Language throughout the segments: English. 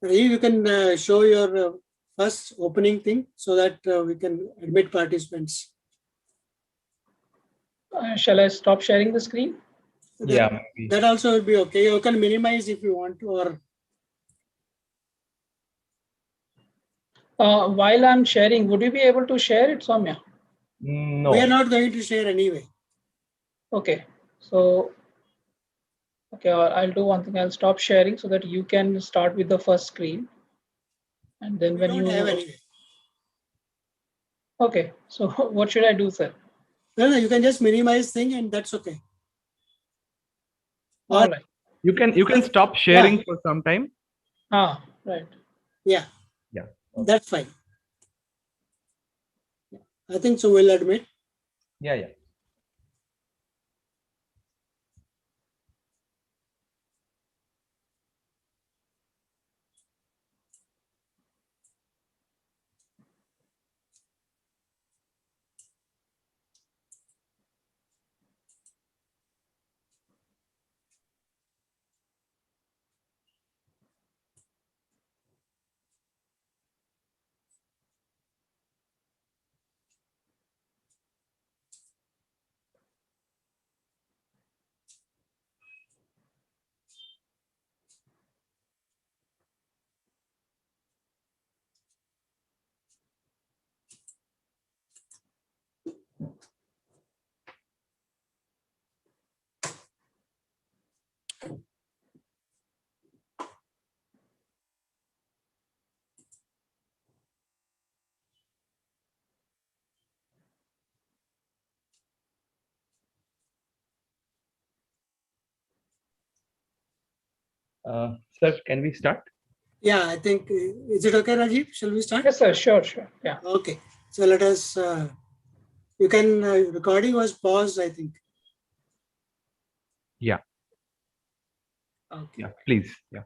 Rajiv, you can show your first opening thing so that we can admit participants. Shall I stop sharing the screen? Yeah, that also will be okay. You can minimize if you want to, or while I'm sharing, would you be able to share it, Soumya? No. We are not going to share anyway. Okay, so okay, I'll do one thing. I'll stop sharing so that you can start with the first screen, and then when you have anyway. Okay, so what should I do, sir? No, you can just minimize thing, and that's okay. All right. You can stop sharing for some time. Right. Yeah. Yeah. Okay. That's fine. I think so. We'll admit. Yeah. Sir, can we start? Yeah, I think, is it okay, Rajiv? Shall we start? Yes, sir. Sure. Yeah. Okay. So let us, you can, recording was paused, I think. Yeah. Okay. Yeah, please. Yeah.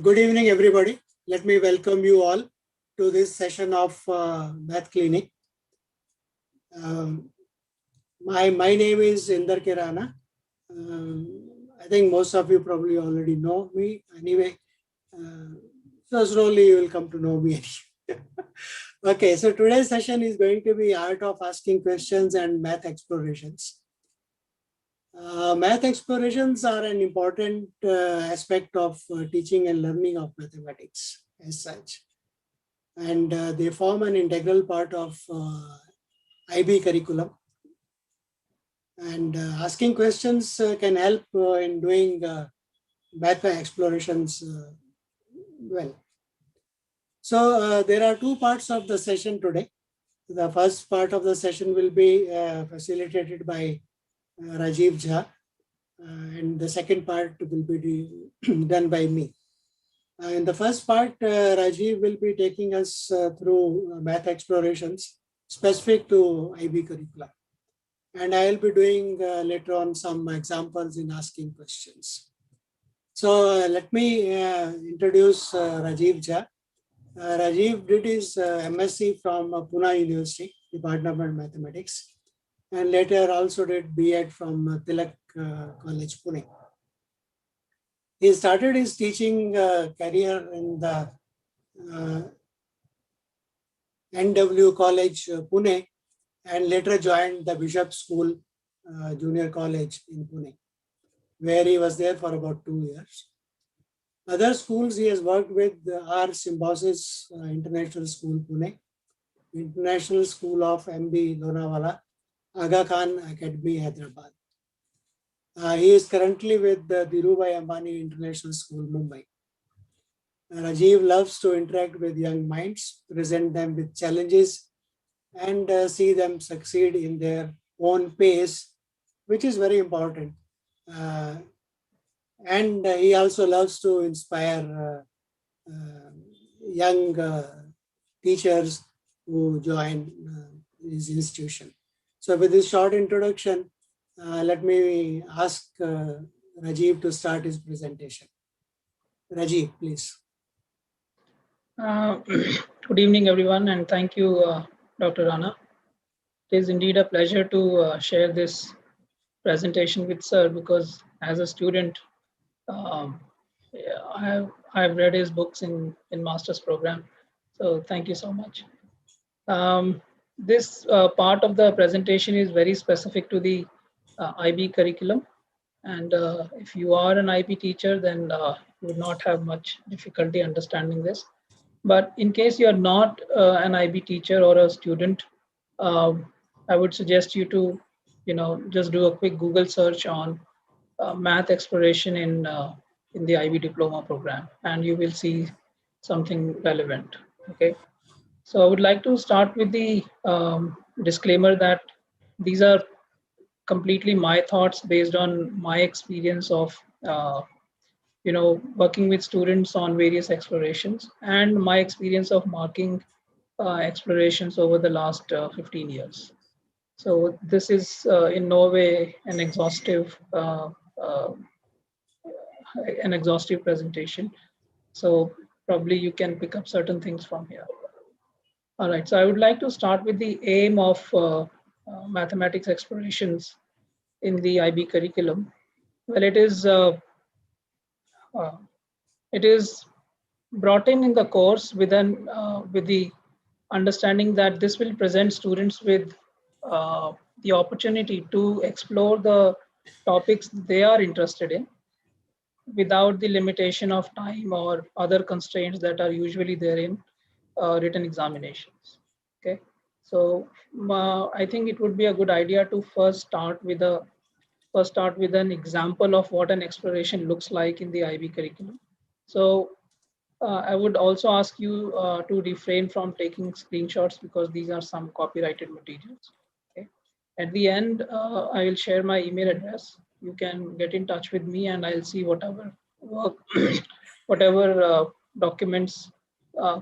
Good evening, everybody. Let me welcome you all to this session of Math Clinic. My name is Inder K Rana. I think most of you probably already know me. Anyway, so slowly you will come to know me. Okay, so today's session is going to be art of asking questions and math explorations. Math explorations are an important aspect of teaching and learning of mathematics as such. And they form an integral part of IB curriculum. And asking questions can help in doing math explorations well. So there are two parts of the session today. The first part of the session will be facilitated by Rajiv Jha, and the second part will be done by me. In the first part, Rajiv will be taking us through math explorations specific to IB curricula. And I will be doing later on some examples in asking questions. So let me introduce Rajiv Jha. Rajiv did his MSc from Pune University, Department of Mathematics, and later also did B.Ed from Tilak College, Pune. He started his teaching career in the NW College, Pune, and later joined the Bishop School Junior College in Pune, where he was there for about 2 years. Other schools he has worked with are Symbiosis International School, Pune, International School of MB Lonawala, Aga Khan Academy, Hyderabad. He is currently with the Dhirubhai Ambani International School, Mumbai. Rajiv loves to interact with young minds, present them with challenges, and see them succeed in their own pace, which is very important. And he also loves to inspire young teachers who join his institution. So with this short introduction, let me ask Rajiv to start his presentation. Rajiv, please. Good evening, everyone, and thank you, Dr. Rana. It is indeed a pleasure to share this presentation with sir, because as a student, Yeah, I've read his books in master's program, so thank you so much. This part of the presentation is very specific to the IB curriculum, and if you are an IB teacher, then you would not have much difficulty understanding this. But in case you are not an IB teacher or a student, I would suggest you to, just do a quick Google search on math exploration in the IB diploma program, and you will see something relevant. Okay, so I would like to start with the disclaimer that these are completely my thoughts based on my experience of working with students on various explorations and my experience of marking explorations over the last 15 years. So this is in no way uh, an exhaustive presentation. So probably you can pick up certain things from here. All right, so I would like to start with the aim of mathematics explorations in the IB curriculum. Well, uh, it is brought in the course with the understanding that this will present students with the opportunity to explore the topics they are interested in without the limitation of time or other constraints that are usually there in written examinations. Okay, so I think it would be a good idea to first start with an example of what an exploration looks like in the IB curriculum. So I would also ask you to refrain from taking screenshots because these are some copyrighted materials. Okay. At the end, I will share my email address. You can get in touch with me and I'll see whatever work, whatever documents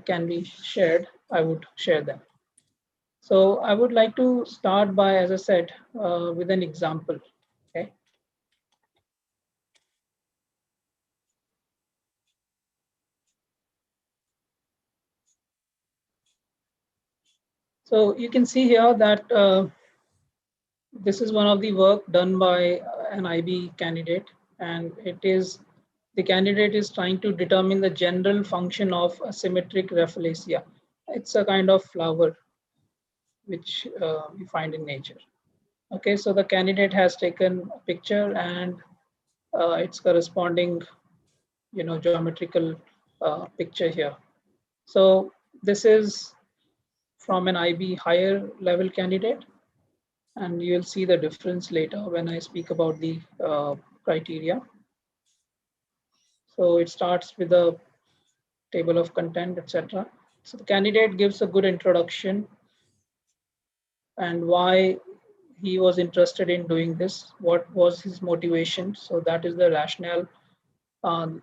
can be shared, I would share them. So I would like to start by, as I said, with an example. Okay. So you can see here that this is one of the work done by an IB candidate, and the candidate is trying to determine the general function of asymmetric rafflesia. It's a kind of flower which we find in nature. Okay, so the candidate has taken a picture and its corresponding, geometrical picture here. So this is from an IB higher level candidate, and you'll see the difference later when I speak about the criteria. So it starts with a table of content, etc. So the candidate gives a good introduction and why he was interested in doing this, what was his motivation. So that is the rationale,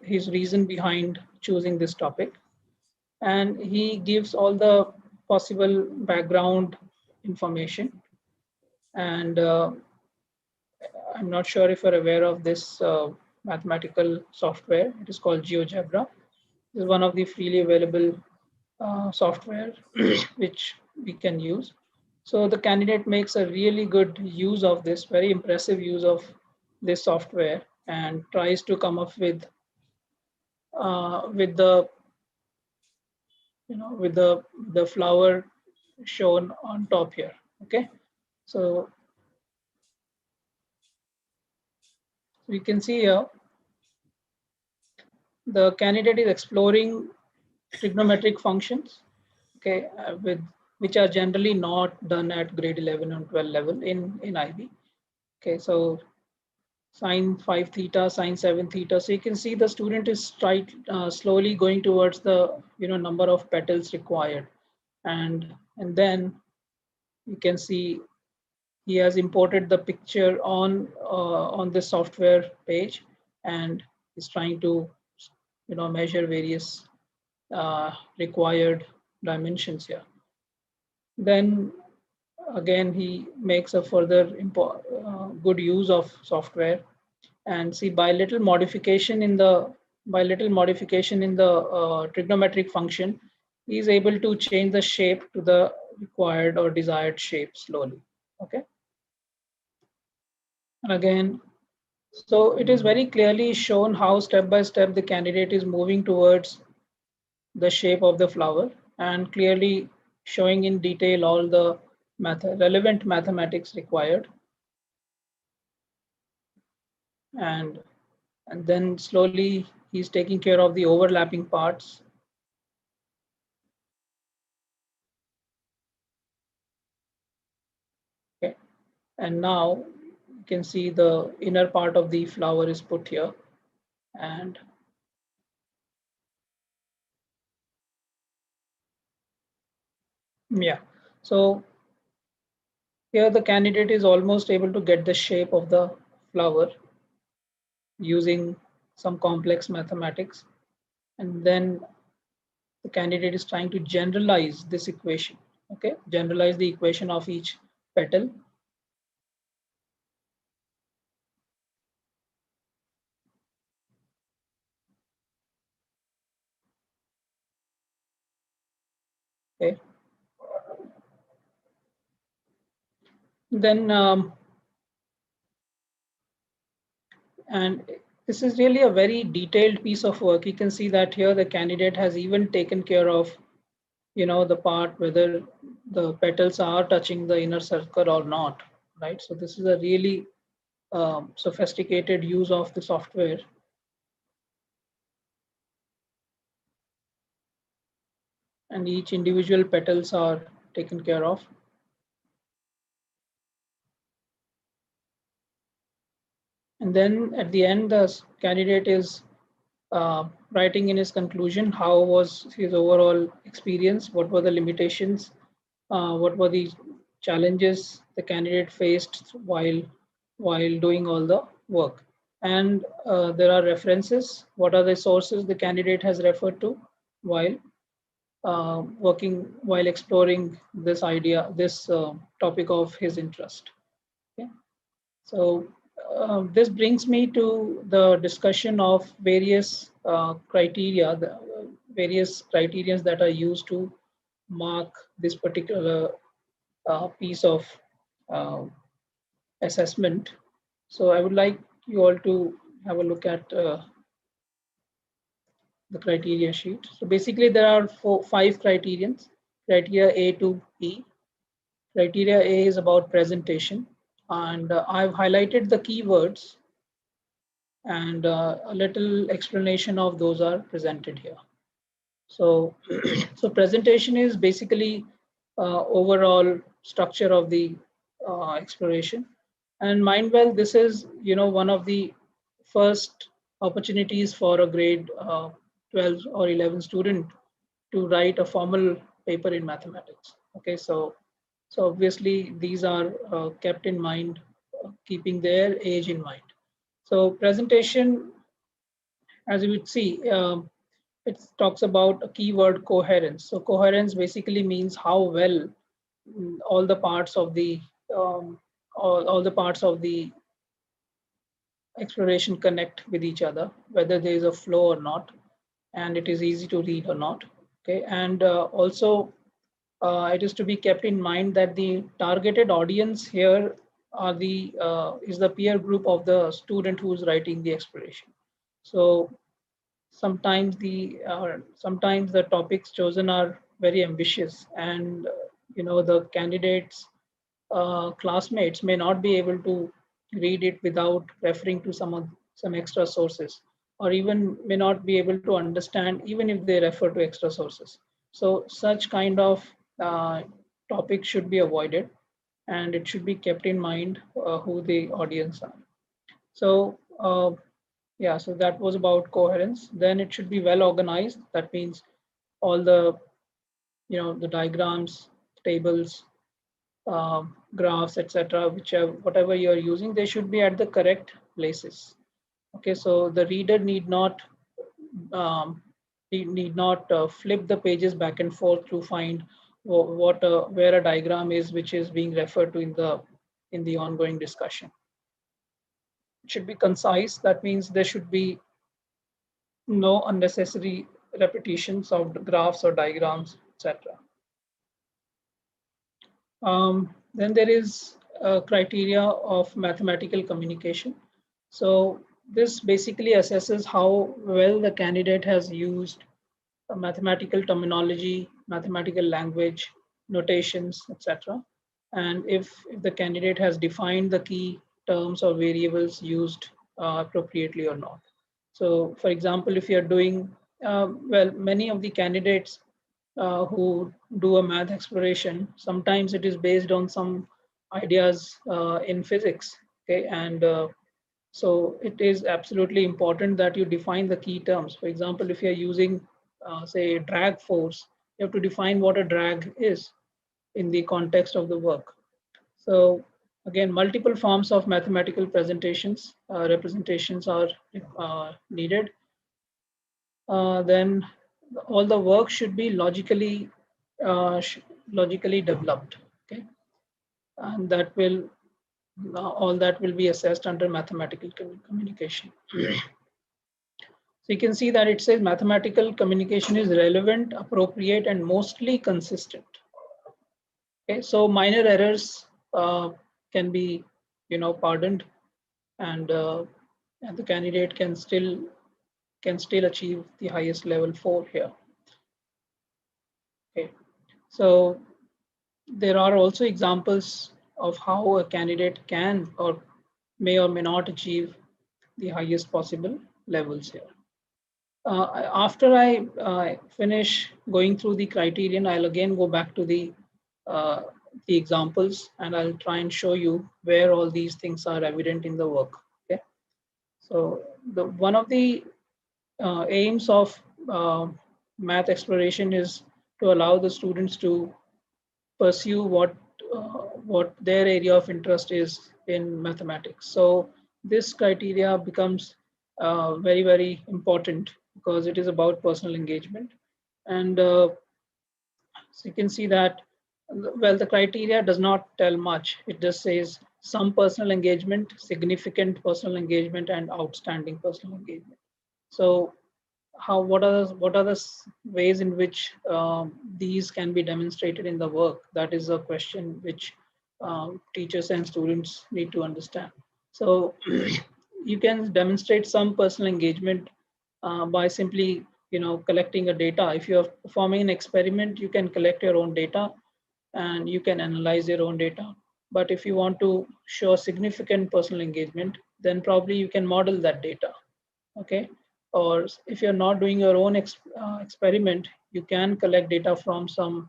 his reason behind choosing this topic. And he gives all the possible background information. And I'm not sure if you're aware of this mathematical software. It is called GeoGebra. This is one of the freely available software which we can use. So the candidate makes a really good use of this, very impressive use of this software, and tries to come up with the with the flower shown on top here. Okay, so we can see here the candidate is exploring trigonometric functions, okay, with which are generally not done at grade 11 and 12 level in IB. Okay, so sine 5 theta, sine 7 theta. So you can see the student is slowly going towards the number of petals required, and then you can see he has imported the picture on the software page, and is trying to measure various required dimensions here. Then again, he makes a further good use of software, and see by little modification in the trigonometric function, he is able to change the shape to the required or desired shape slowly. Okay, and again, So it is very clearly shown how step by step the candidate is moving towards the shape of the flower, and clearly showing in detail all the relevant mathematics required. And, and then slowly he's taking care of the overlapping parts. Okay. And now you can see the inner part of the flower is put here. And yeah, so here the candidate is almost able to get the shape of the flower using some complex mathematics. And then the candidate is trying to generalize this equation, okay? Generalize the equation of each petal. Okay. Then, and this is really a very detailed piece of work. You can see that here the candidate has even taken care of, the part whether the petals are touching the inner circle or not, right? So this is a really sophisticated use of the software. And each individual petals are taken care of. And then at the end, the candidate is writing in his conclusion how was his overall experience, what were the limitations, what were the challenges the candidate faced while doing all the work. And there are references. What are the sources the candidate has referred to while while exploring this idea, this topic of his interest. Okay. So this brings me to the discussion of various criteria, the various criterions that are used to mark this particular piece of uh, assessment. So I would like you all to have a look at the criteria sheet. So basically there are five criterions, criteria A to E. Criteria A is about presentation, and I've highlighted the keywords, and a little explanation of those are presented here. So, so presentation is basically overall structure of the exploration. And mind well, this is one of the first opportunities for a grade 12 or 11 student to write a formal paper in mathematics. Okay, so obviously these are kept in mind, keeping their age in mind. So presentation, as you would see, it talks about a keyword coherence. So coherence basically means how well all the parts of the um, all the parts of the exploration connect with each other, whether there is a flow or not, and it is easy to read or not. Okay, and also it is to be kept in mind that the targeted audience here are is the peer group of the student who is writing the exploration. So sometimes the topics chosen are very ambitious, and the candidates classmates may not be able to read it without referring to some extra sources, or even may not be able to understand even if they refer to extra sources. So such kind of uh, topics should be avoided, and it should be kept in mind who the audience are. So yeah, so that was about coherence. Then it should be well organized. That means all the diagrams, tables, graphs, etc., whatever you are using, they should be at the correct places. Okay, so the reader um, need not flip the pages back and forth to find where a diagram is, which is being referred to in the ongoing discussion. It should be concise. That means there should be no unnecessary repetitions of the graphs or diagrams, etc. Then there is a criteria of mathematical communication. So this basically assesses how well the candidate has used mathematical terminology, mathematical language, notations, etc. And if the candidate has defined the key terms or variables used appropriately or not. So for example, if you're doing, well, many of the candidates who do a math exploration, sometimes it is based on some ideas in physics, okay? And so it is absolutely important that you define the key terms. For example, if you're using, say, drag force, you have to define what a drag is in the context of the work. So again, multiple forms of mathematical representations are needed. Then all the work should be logically developed. Okay, and that will all that will be assessed under mathematical communication. So you can see that it says mathematical communication is relevant, appropriate, and mostly consistent. Okay, so minor errors can be, pardoned, and the candidate can still achieve the highest level 4 here. Okay, so there are also examples of how a candidate can or may not achieve the highest possible levels here. After I finish going through the criterion, I'll again go back to uh, the examples, and I'll try and show you where all these things are evident in the work. Okay, so one of the aims of math exploration is to allow the students to pursue what their area of interest is in mathematics. So this criteria becomes very important because it is about personal engagement. And so you can see that, well, the criteria does not tell much. It just says some personal engagement, significant personal engagement, and outstanding personal engagement. So what are the ways in which these can be demonstrated in the work? That is a question which teachers and students need to understand. So you can demonstrate some personal engagement by simply collecting a data. If you are performing an experiment, you can collect your own data and you can analyze your own data. But if you want to show significant personal engagement, then probably you can model that data. Okay, or if you're not doing your own experiment, you can collect data from some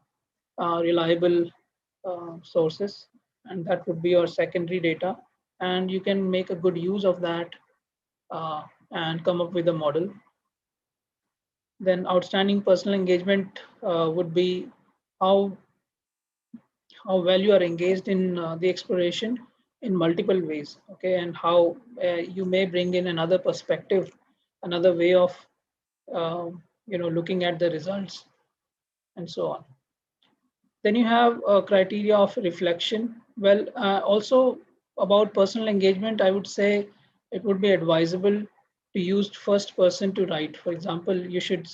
reliable sources, and that would be your secondary data, and you can make a good use of that and come up with a model. Then outstanding personal engagement would be how well you are engaged in the exploration in multiple ways, okay, and how you may bring in another perspective, another way of looking at the results, and so on. Then you have a criteria of reflection. Well, also about personal engagement, I would say it would be advisable to use first person to write. For example, you should,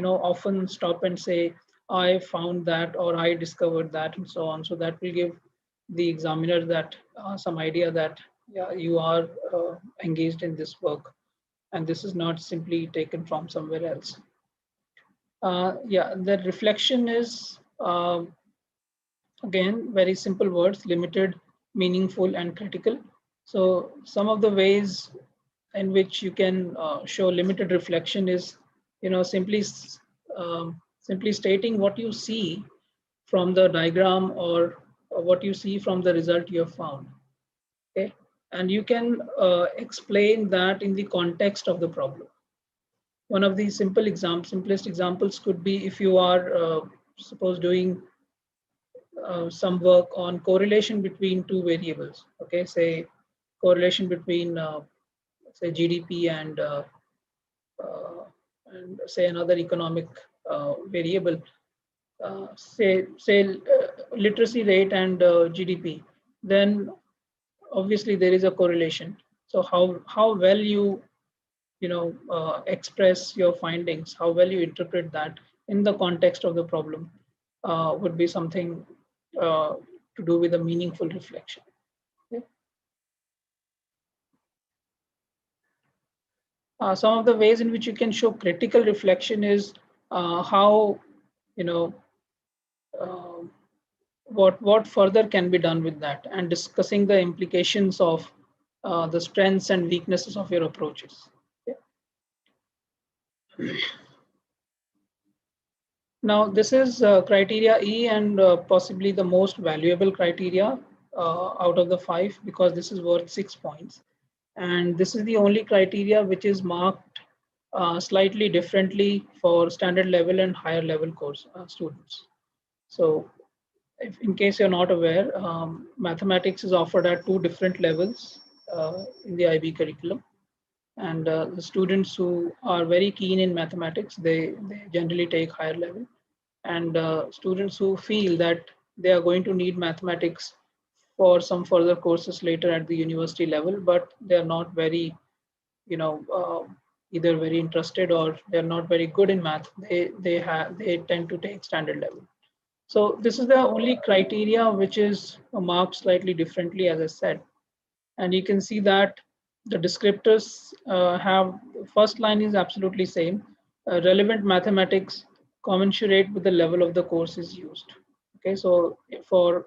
often stop and say, I found that, or I discovered that, and so on. So that will give the examiner that some idea that, yeah, you are engaged in this work, and this is not simply taken from somewhere else. Yeah, the reflection is, again, very simple words: limited, meaningful, and critical. So some of the ways in which you can show limited reflection is, simply stating what you see from the diagram, or what you see from the result you have found. Okay, and you can explain that in the context of the problem. One of the simplest examples could be if you are suppose doing some work on correlation between two variables. Okay, say correlation between say GDP and say another economic variable, say literacy rate and GDP. Then obviously there is a correlation. So how well you express your findings, how well you interpret that in the context of the problem would be something to do with a meaningful reflection. Okay. Some of the ways in which you can show critical reflection is how, you know, uh, what further can be done with that, and discussing the implications of the strengths and weaknesses of your approaches. Okay. Now, this is criteria E, and possibly the most valuable criteria out of the 5, because this is worth 6 points. And this is the only criteria which is marked slightly differently for standard level and higher level course students. So if, in case you're not aware, mathematics is offered at 2 different levels in the IB curriculum. And the students who are very keen in mathematics, they generally take higher level. And students who feel that they are going to need mathematics for some further courses later at the university level, but they're not very, either very interested or they're not very good in math, they tend to take standard level. So this is the only criteria which is marked slightly differently, as I said. And you can see that the descriptors have, first line is absolutely same. Relevant mathematics commensurate with the level of the course is used. Okay, so for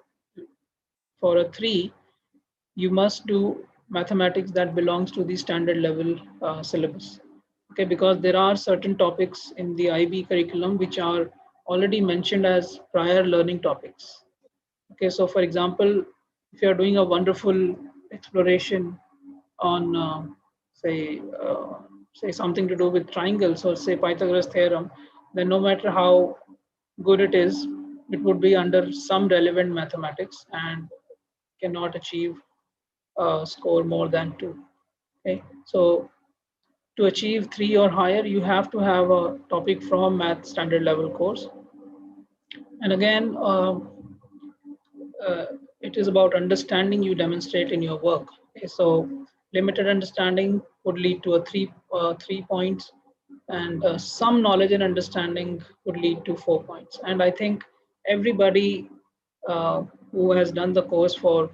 a 3, you must do mathematics that belongs to the standard level syllabus. Okay, because there are certain topics in the IB curriculum which are already mentioned as prior learning topics. Okay, so for example, if you're doing a wonderful exploration on, say something to do with triangles, or say Pythagoras theorem, then no matter how good it is, it would be under some relevant mathematics and cannot achieve a score more than 2. Okay, so to achieve 3 or higher, you have to have a topic from math standard level course. And again, it is about understanding you demonstrate in your work. Okay, so limited understanding would lead to a 3 points, and some knowledge and understanding would lead to 4 points. And I think everybody who has done the course for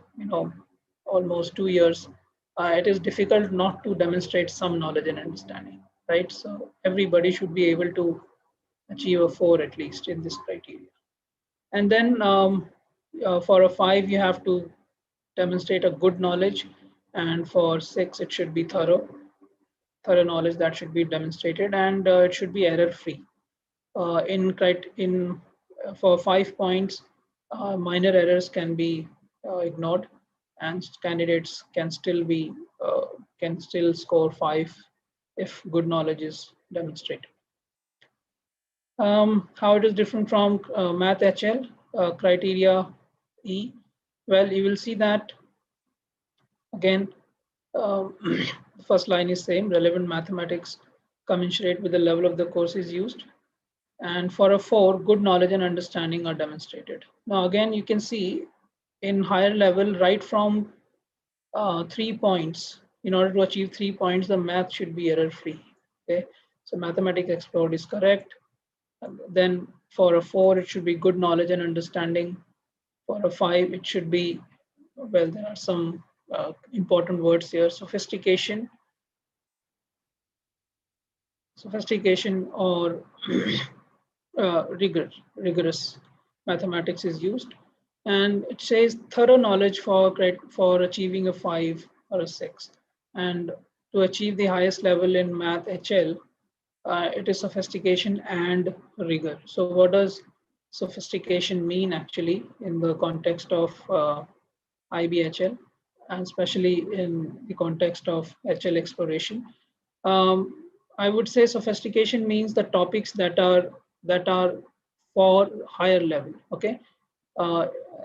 almost 2 years, it is difficult not to demonstrate some knowledge and understanding, right? So everybody should be able to achieve a 4 at least in this criteria. And then for a 5, you have to demonstrate a good knowledge, and for 6, it should be thorough knowledge that should be demonstrated, and it should be error free. For 5 points, minor errors can be ignored, and candidates can still score 5 if good knowledge is demonstrated. How it is different from Math HL criteria E? Well, you will see that again, the first line is same, relevant mathematics commensurate with the level of the course is used. And for a 4, good knowledge and understanding are demonstrated. Now again, you can see in higher level, right from 3 points, in order to achieve 3 points, the math should be error free. Okay, so mathematics explored is correct. And then for a 4, it should be good knowledge and understanding. For a 5, it should be, well, there are some important words here: sophistication or rigorous mathematics is used. And it says thorough knowledge for achieving a 5 or a 6. And to achieve the highest level in Math HL, it is sophistication and rigor. So what does sophistication mean actually in the context of IBHL, and especially in the context of HL exploration? I would say sophistication means the topics that are for higher level. Okay,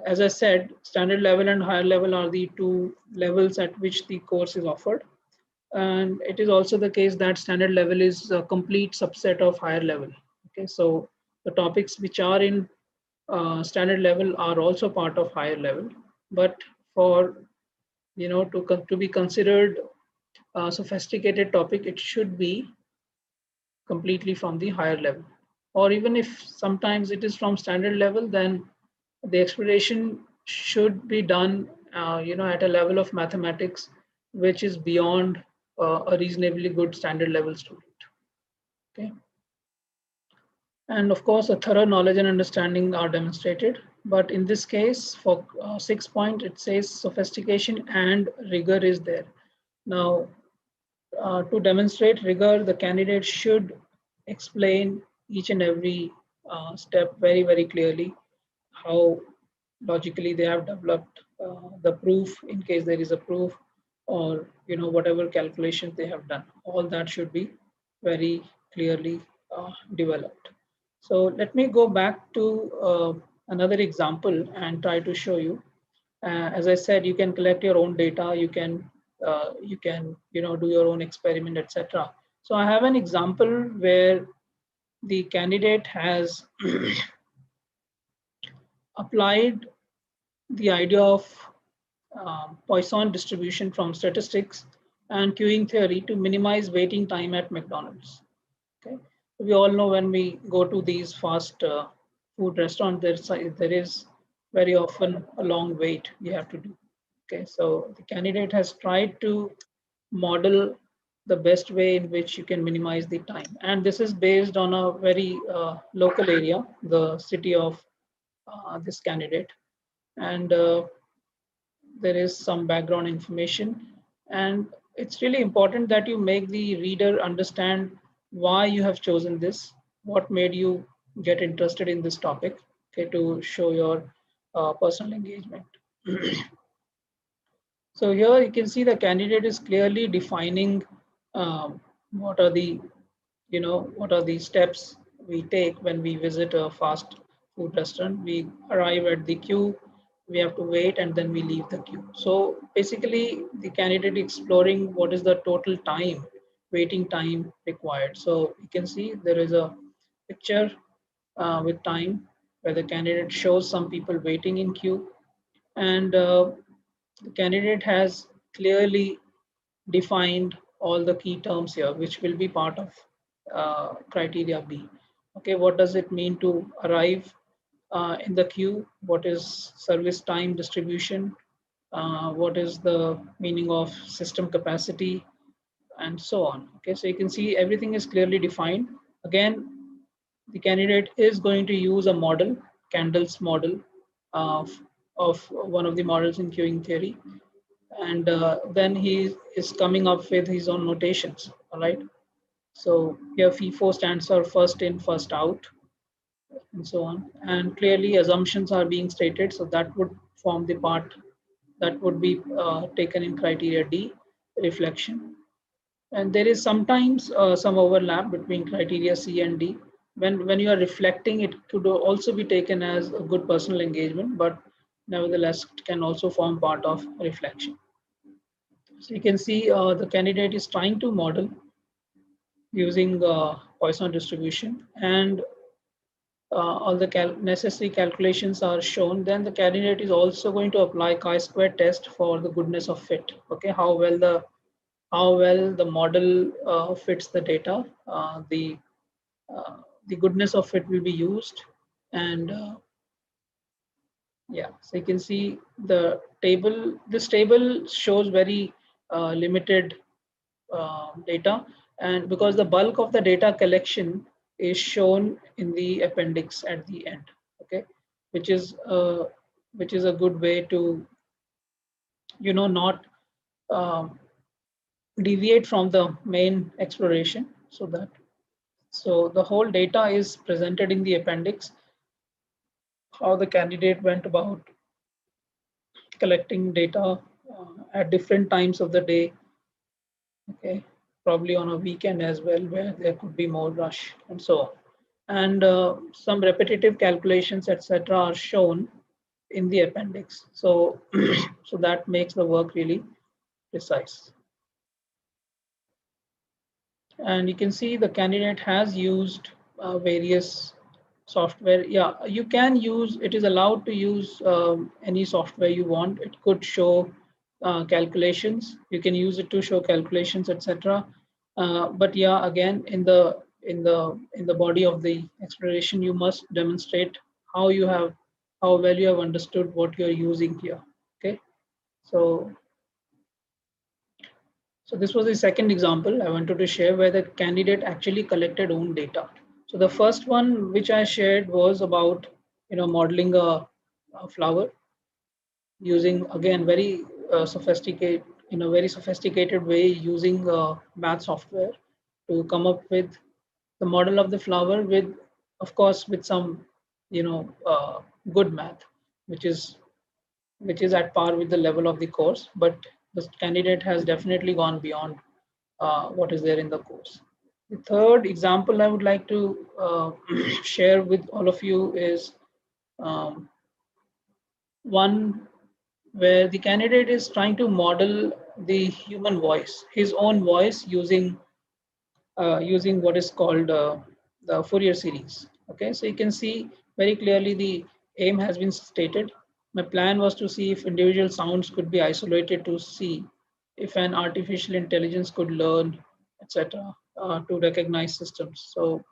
as I said, standard level and higher level are the 2 levels at which the course is offered. And it is also the case that standard level is a complete subset of higher level. Okay, so the topics which are in standard level are also part of higher level, but for to be considered a sophisticated topic, it should be completely from the higher level. Or even if sometimes it is from standard level, then the exploration should be done at a level of mathematics which is beyond a reasonably good standard level student. Okay. And of course, a thorough knowledge and understanding are demonstrated. But in this case, for 6 point, it says sophistication and rigor is there. Now, to demonstrate rigor, the candidate should explain each and every step very, very clearly, how logically they have developed the proof in case there is a proof, or whatever calculations they have done. All that should be very clearly developed. So let me go back to another example and try to show you. As I said, you can collect your own data. You can do your own experiment, etc. So I have an example where the candidate has applied the idea of Poisson distribution from statistics and queuing theory to minimize waiting time at McDonald's. Okay, we all know when we go to these fast food restaurants, there is very often a long wait you have to do. Okay, so the candidate has tried to model the best way in which you can minimize the time, and this is based on a very local area, the city of this candidate, and there is some background information, and it's really important that you make the reader understand why you have chosen this, what made you get interested in this topic, okay, to show your personal engagement. So here you can see the candidate is clearly defining what are the what are the steps we take when we visit a fast food restaurant. We arrive at the queue, we have to wait, and then we leave the queue. So basically the candidate exploring what is the total time, waiting time required. So you can see there is a picture with time where the candidate shows some people waiting in queue, and the candidate has clearly defined all the key terms here, which will be part of criteria B. Okay, what does it mean to arrive in the queue? What is service time distribution? What is the meaning of system capacity? And so on. Okay, so you can see everything is clearly defined. Again, the candidate is going to use a model, Candle's model of one of the models in queuing theory, and then he is coming up with his own notations. All right, so here FIFO stands for first in first out, and so on, and clearly assumptions are being stated, so that would form the part that would be taken in criteria D, reflection. And there is sometimes some overlap between criteria C and D. When you are reflecting, it could also be taken as a good personal engagement, but nevertheless it can also form part of reflection. So you can see the candidate is trying to model using Poisson distribution, and all the necessary calculations are shown. Then the candidate is also going to apply chi-square test for the goodness of fit. Okay, how well the model fits the data. The goodness of fit will be used, and yeah, so you can see the table. This table shows very limited data, and because the bulk of the data collection is shown in the appendix at the end. Okay, which is a good way to not um, deviate from the main exploration, so the whole data is presented in the appendix, how the candidate went about collecting data at different times of the day. Okay, probably on a weekend as well, where there could be more rush, and so on. And some repetitive calculations, etc., are shown in the appendix. So, so that makes the work really precise. And you can see the candidate has used various software. Yeah, you can use, it is allowed to use any software you want. It could show calculations. You can use it to show calculations, etc. But yeah, again, in the body of the exploration, you must demonstrate how well you have understood what you're using here. Okay, so So this was the second example I wanted to share where the candidate actually collected own data. So the first one which I shared was about modeling a flower using again very sophisticated in a very sophisticated way using math software to come up with the model of the flower with, of course, with some good math, which is at par with the level of the course, but the candidate has definitely gone beyond what is there in the course. The third example I would like to share with all of you is um, one where the candidate is trying to model the human voice, his own voice using what is called the Fourier series. Okay, so you can see very clearly the aim has been stated. My plan was to see if individual sounds could be isolated to see if an artificial intelligence could learn, etc., to recognize systems. So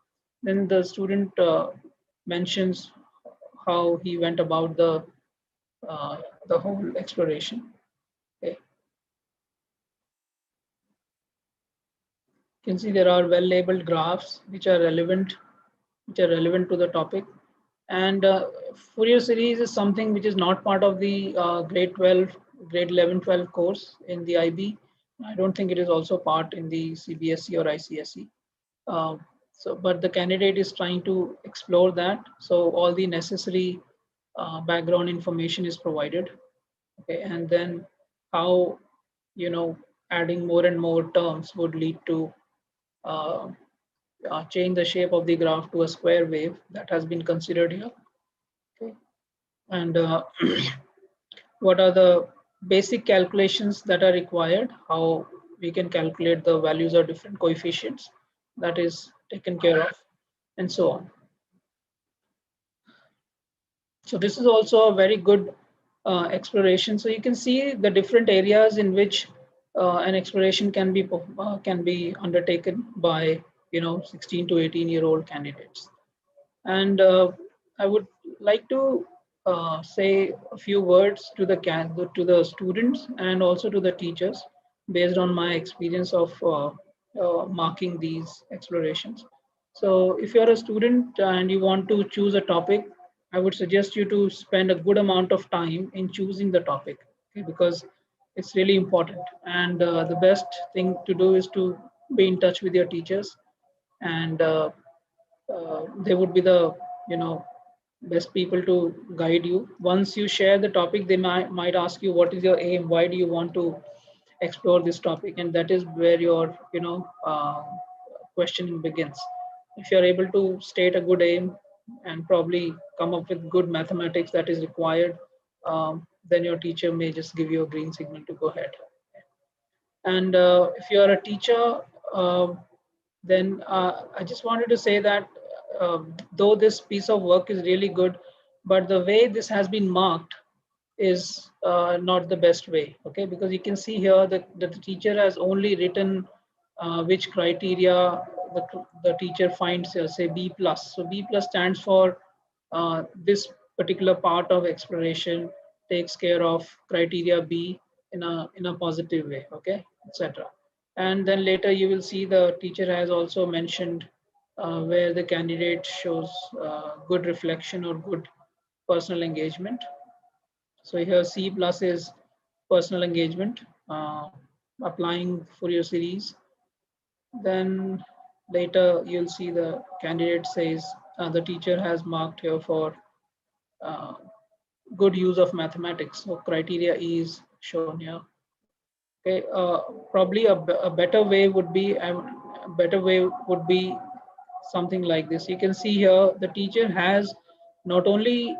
then the student mentions how he went about uh, the whole exploration. Okay. You can see there are well labeled graphs which are relevant to the topic. And Fourier series is something which is not part of the grade 12, grade 11, 12 course in the IB. I don't think it is also part in the CBSE or ICSE. But the candidate is trying to explore that. So all the necessary background information is provided. Okay, and then how adding more and more terms would lead to uh, change the shape of the graph to a square wave that has been considered here. Okay. And what are the basic calculations that are required, how we can calculate the values of different coefficients, that is taken care of, and so on. So this is also a very good exploration. So you can see the different areas in which an exploration can be undertaken by 16 to 18-year-old candidates. And I would like to say a few words to the students and also to the teachers based on my experience of marking these explorations. So if you're a student and you want to choose a topic, I would suggest you to spend a good amount of time in choosing the topic, okay, because it's really important. And the best thing to do is to be in touch with your teachers, and they would be the best people to guide you. Once you share the topic, they might ask you what is your aim, why do you want to explore this topic, and that is where your questioning begins. If you're able to state a good aim and probably come up with good mathematics that is required, then your teacher may just give you a green signal to go ahead. And if you are a teacher, then I just wanted to say that though this piece of work is really good, but the way this has been marked is not the best way. Okay, because you can see here that the teacher has only written which criteria the teacher finds, say B plus. So B plus stands for this particular part of exploration takes care of criteria B in a positive way. Okay, etc. And then later you will see the teacher has also mentioned where the candidate shows good reflection or good personal engagement. So here C plus is personal engagement, applying Fourier series. Then later you'll see the candidate says the teacher has marked here for uh, good use of mathematics. So criteria E is shown here. Okay, probably a better way would be something like this. You can see here the teacher has not only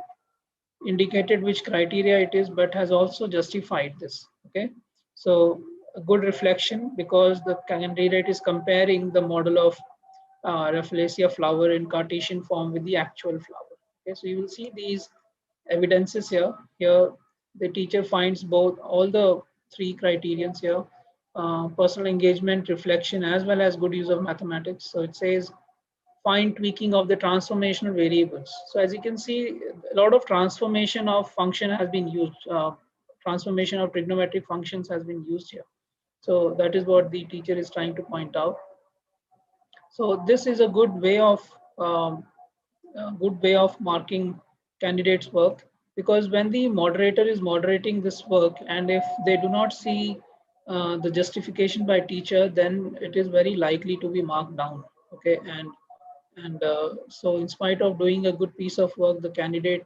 indicated which criteria it is, but has also justified this. Okay, so a good reflection because the candidate is comparing the model of Rafflesia flower in Cartesian form with the actual flower. Okay, so you will see these evidences here. Here, the teacher finds both all the three criterions here: personal engagement, reflection, as well as good use of mathematics. So it says fine tweaking of the transformational variables. So as you can see, a lot of transformation of function has been used. Transformation of trigonometric functions has been used here. So that is what the teacher is trying to point out. So this is um, a good way of marking candidates' work, because when the moderator is moderating this work, and if they do not see the justification by teacher, then it is very likely to be marked down. Okay, and so in spite of doing a good piece of work, the candidate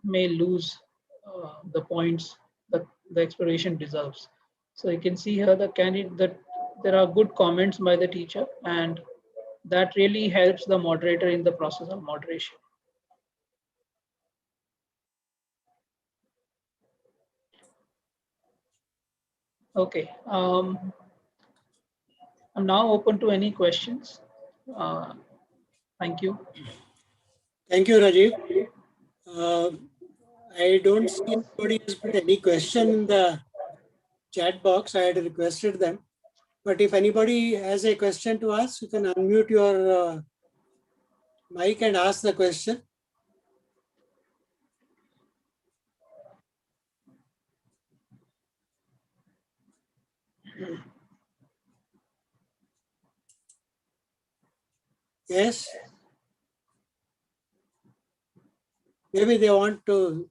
may lose the points that the exploration deserves. So you can see here the candidate that there are good comments by the teacher, and that really helps the moderator in the process of moderation. Okay, I'm now open to any questions. Uh, Thank you. Thank you, Rajiv. Uh, I don't see anybody has put any question in the chat box. I had requested them. But if anybody has a question to ask, you can unmute your mic and ask the question. Yes? Maybe they want to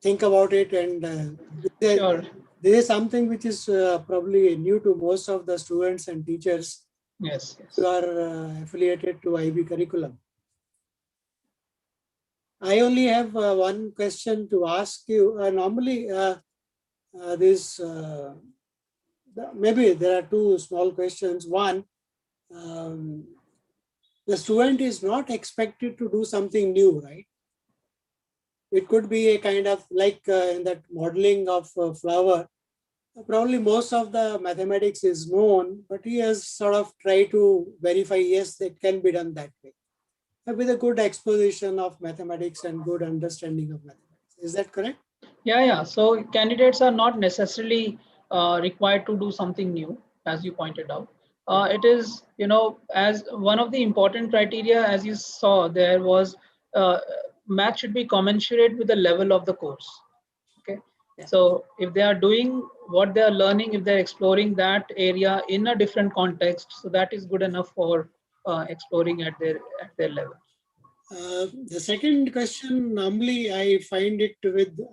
think about it, and Sure. this is something which is probably new to most of the students and teachers Yes. who are affiliated to IB curriculum. I only have one question to ask you. Normally, maybe there are two small questions. One, um, the student is not expected to do something new, right? It could be a kind of like in that modeling of a flower. Probably most of the mathematics is known, but he has sort of tried to verify, yes, it can be done that way. With a good exposition of mathematics and good understanding of mathematics. Is that correct? Yeah. So candidates are not necessarily required to do something new, as you pointed out. It is, as one of the important criteria, as you saw, there was uh, math should be commensurate with the level of the course. Okay. Yeah. So if they are doing what they are learning, if they're exploring that area in a different context, so that is good enough for exploring at their level. The second question, normally I find it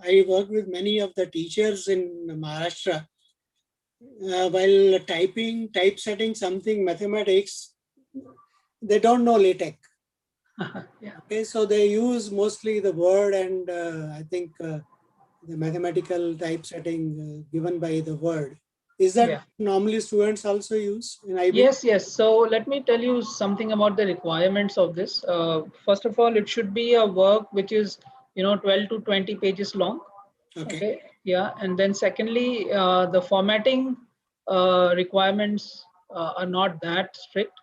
I work with many of the teachers in Maharashtra. While typesetting something mathematics, they don't know LaTeX. Yeah. Okay, so they use mostly the word and I think the mathematical typesetting given by the word. Is that Yeah. normally students also use in IB? Yes. So let me tell you something about the requirements of this. First of all, it should be a work which is 12 to 20 pages long. Okay. Yeah. And then secondly, the formatting requirements are not that strict.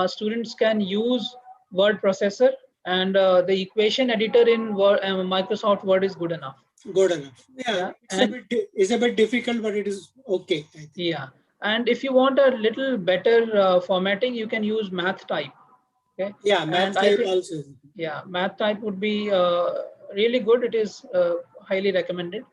Students can use word processor, and the equation editor in Microsoft Word is good enough. Good enough. Yeah, Yeah. it's a bit difficult, but it is okay, I think. Yeah. And if you want a little better formatting, you can use math type. Okay. Yeah, math And I type think, also. yeah, math type would be really good. It is highly recommended.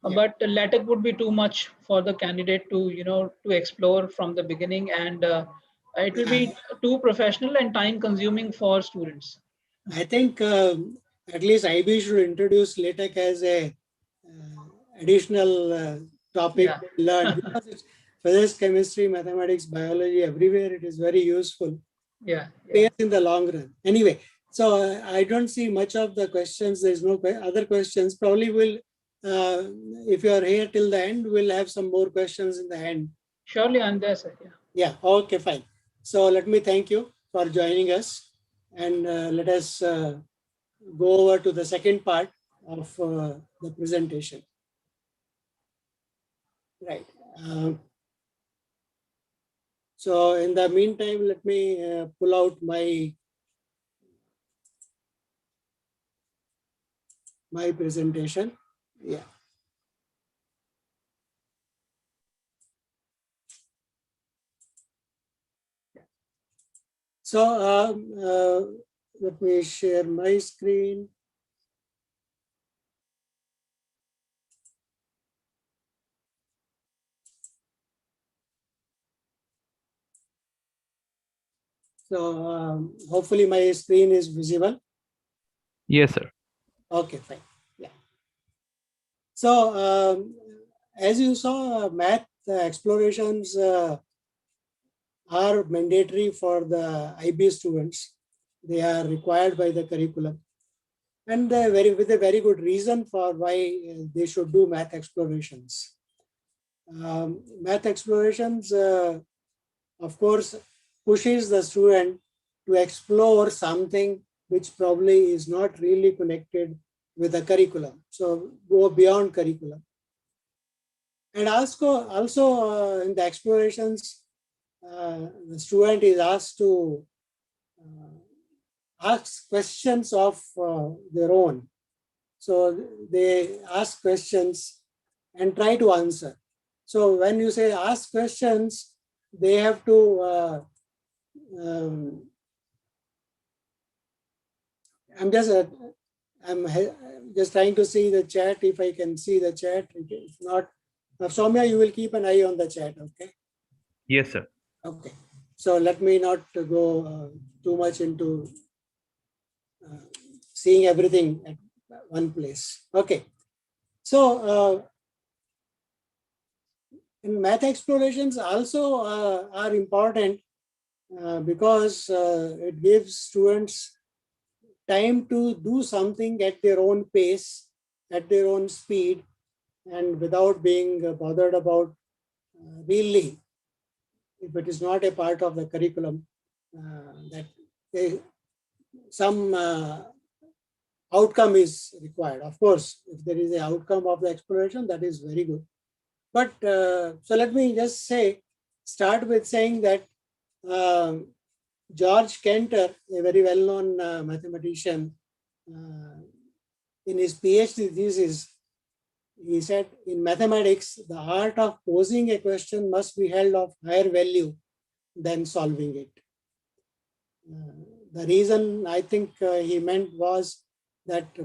Yeah. But LaTeX would be too much for the candidate to explore from the beginning, and it will be too professional and time consuming for students. I think at least IB should introduce LaTeX as a additional topic Yeah. learned, because it's physics, chemistry, mathematics, biology, everywhere it is very useful. Yeah. Pays in the long run. Anyway, so I don't see much of the questions. There's no other questions. Probably will, if you are here till the end, we'll have some more questions in the end. Surely I'm there, sir. Yeah. Yeah, okay, fine. So let me thank you for joining us, and let us go over to the second part of the presentation. Right. So in the meantime, let me pull out my presentation. Yeah. So let me share my screen. So hopefully my screen is visible. Yes, sir. Okay, fine. Yeah. So as you saw, math explorations are mandatory for the IB students. They are required by the curriculum, and with a very good reason for why they should do math explorations. Math explorations, of course, pushes the student to explore something which probably is not really connected with the curriculum. So go beyond curriculum. And also in the explorations, the student is asked to ask questions of their own. So they ask questions and try to answer. So when you say ask questions, they have to I'm just trying to see the chat, if I can see the chat. If not, Soumya, you will keep an eye on the chat, okay? Yes, sir. Okay. So let me not go too much into seeing everything at one place. Okay. So in math explorations also are important because it gives students time to do something at their own pace, at their own speed, and without being bothered about really, if it is not a part of the curriculum, that some outcome is required. Of course, if there is an outcome of the exploration, that is very good. But so let me just start with saying that George Cantor, a very well-known mathematician, in his PhD thesis, he said, in mathematics, the art of posing a question must be held of higher value than solving it. The reason I think he meant was that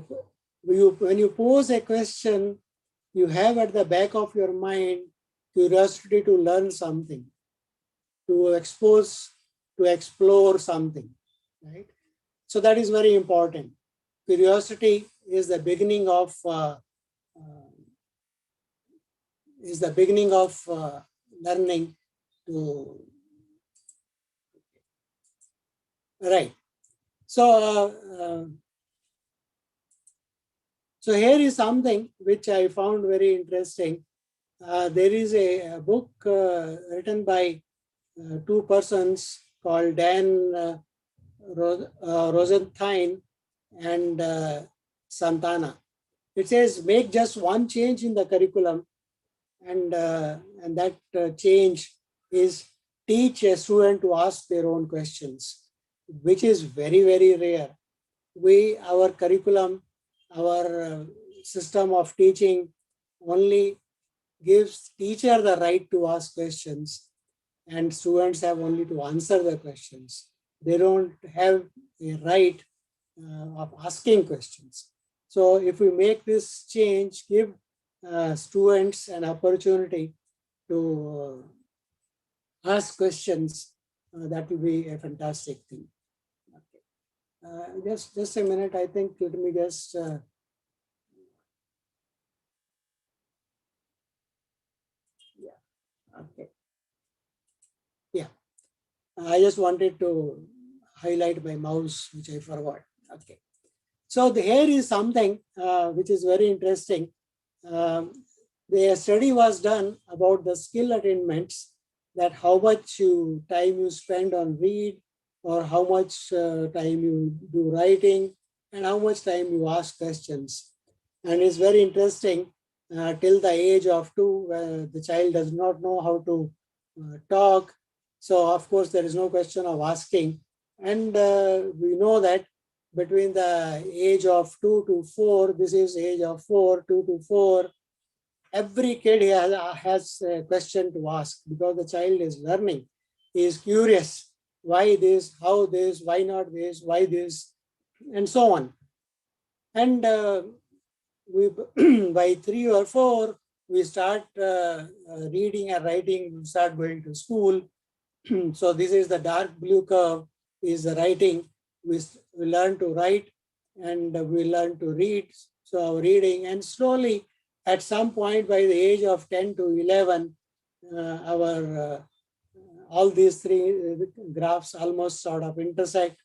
when you pose a question, you have at the back of your mind curiosity to learn something, to explore something, right? So that is very important. Curiosity is the beginning of learning to, right. So here is something which I found very interesting. There is a book written by two persons called Dan Rosenthine and Santana. It says, make just one change in the curriculum, and that change is teach a student to ask their own questions, which is very, very rare. Our curriculum, our system of teaching only gives teacher the right to ask questions, and students have only to answer the questions. They don't have a right of asking questions. So if we make this change, give students an opportunity to ask questions, that will be a fantastic thing. Okay. Just a minute, I think. Let me just okay. Yeah, I just wanted to highlight my mouse, which I forgot. Okay. So here is something which is very interesting. The study was done about the skill attainments, that how much time you spend on read, or how much time you do writing, and how much time you ask questions. And it's very interesting. Till the age of 2, the child does not know how to talk. So of course there is no question of asking. And we know that between the age of 2 to 4, this is age of 4, 2 to 4, every kid has a question to ask, because the child is learning. He is curious. Why this? How this? Why not this? Why this? And so on. And we by 3 or 4, we start reading and writing, we start going to school. So this is the dark blue curve. is the writing. We learn to write and we learn to read. So our reading, and slowly at some point by the age of 10 to 11, our all these three graphs almost sort of intersect.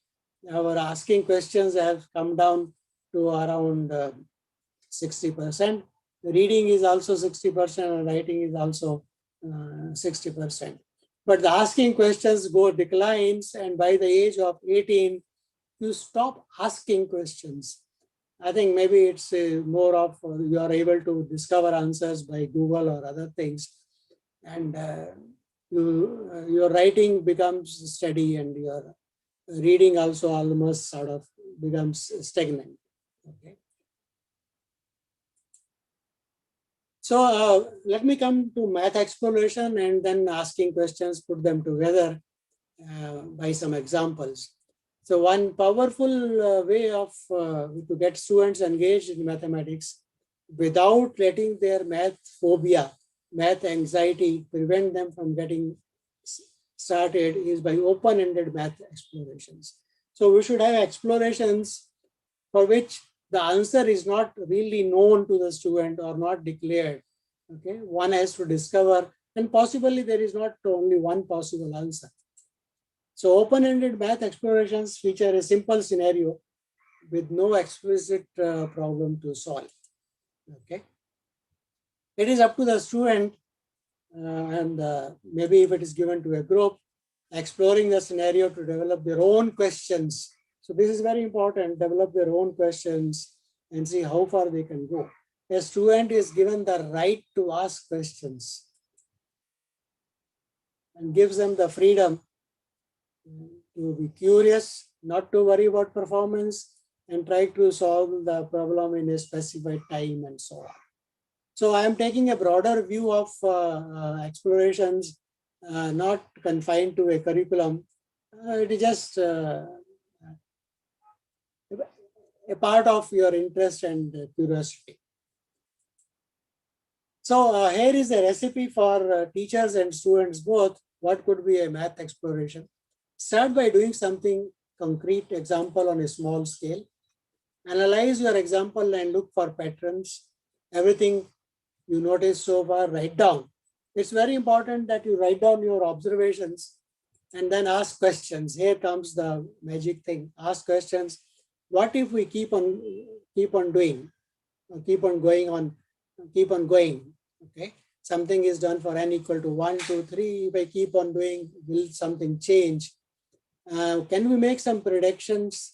Our asking questions have come down to around 60%. Reading is also 60% and writing is also 60%. But the asking questions declines, and by the age of 18, you stop asking questions. I think maybe it's more of you are able to discover answers by Google or other things, and your writing becomes steady, and your reading also almost sort of becomes stagnant. Okay. So let me come to math exploration and then asking questions, put them together by some examples. So one powerful way of to get students engaged in mathematics without letting their math phobia, math anxiety prevent them from getting started is by open-ended math explorations. So we should have explorations for which the answer is not really known to the student or not declared. Okay, one has to discover, and possibly there is not only one possible answer. So open-ended math explorations feature a simple scenario with no explicit problem to solve. Okay, it is up to the student, and maybe if it is given to a group, exploring the scenario to develop their own questions. So this is very important, develop their own questions and see how far they can go. A student is given the right to ask questions and gives them the freedom to be curious, not to worry about performance, and try to solve the problem in a specified time and so on. So I am taking a broader view of explorations, not confined to a curriculum. It is just a part of your interest and curiosity. So here is a recipe for teachers and students both. What could be a math exploration? Start by doing something concrete, example on a small scale. Analyze your example and look for patterns. Everything you notice so far, write down. It's very important that you write down your observations and then ask questions. Here comes the magic thing. Ask questions. What if we keep on doing, keep on going? Okay. Something is done for n equal to 1, 2, 3. If I keep on doing, will something change? Can we make some predictions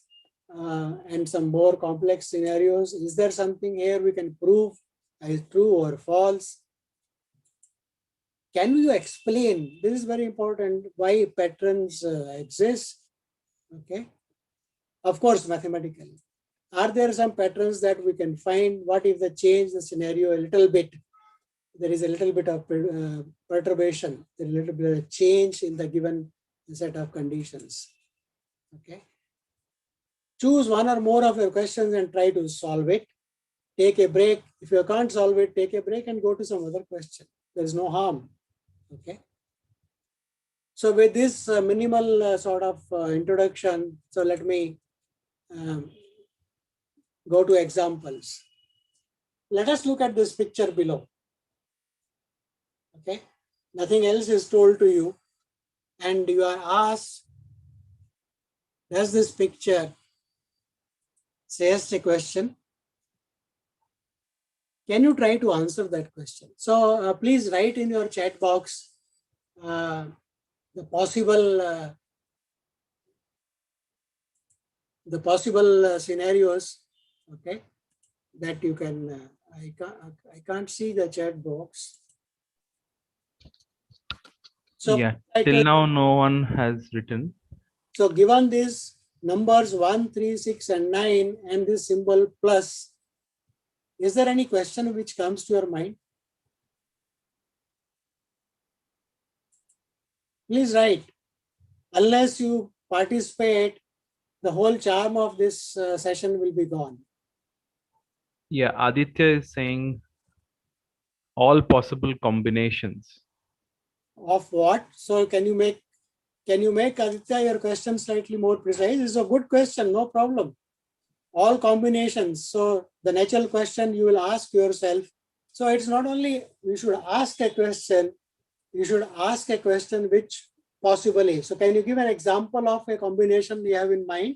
and some more complex scenarios? Is there something here we can prove as true or false? Can you explain? This is very important, why patterns exist. Okay. Of course, mathematically. Are there some patterns that we can find? What if they change the scenario a little bit? There is a little bit of perturbation, there is a little bit of change in the given set of conditions. Okay. Choose one or more of your questions and try to solve it. Take a break. If you can't solve it, take a break and go to some other question. There is no harm. Okay. So with this minimal sort of introduction, so let me go to examples. Let us look at this picture below. Okay. Nothing else is told to you, and you are asked, does this picture suggest a question? Can you try to answer that question? So please write in your chat box the possible scenarios. Okay, that you can. I can't see the chat box. So yeah, till now no one has written. So given these numbers 1, 3, 6, and 9, and this symbol plus, is there any question which comes to your mind? Please write. Unless you participate, the whole charm of this session will be gone. Yeah, Aditya is saying all possible combinations. Of what? So can you make Can you make, Aditya, your question slightly more precise? It's a good question, no problem. All combinations. So the natural question you will ask yourself. So it's not only you should ask a question, you should ask a question which possible is. So can you give an example of a combination you have in mind?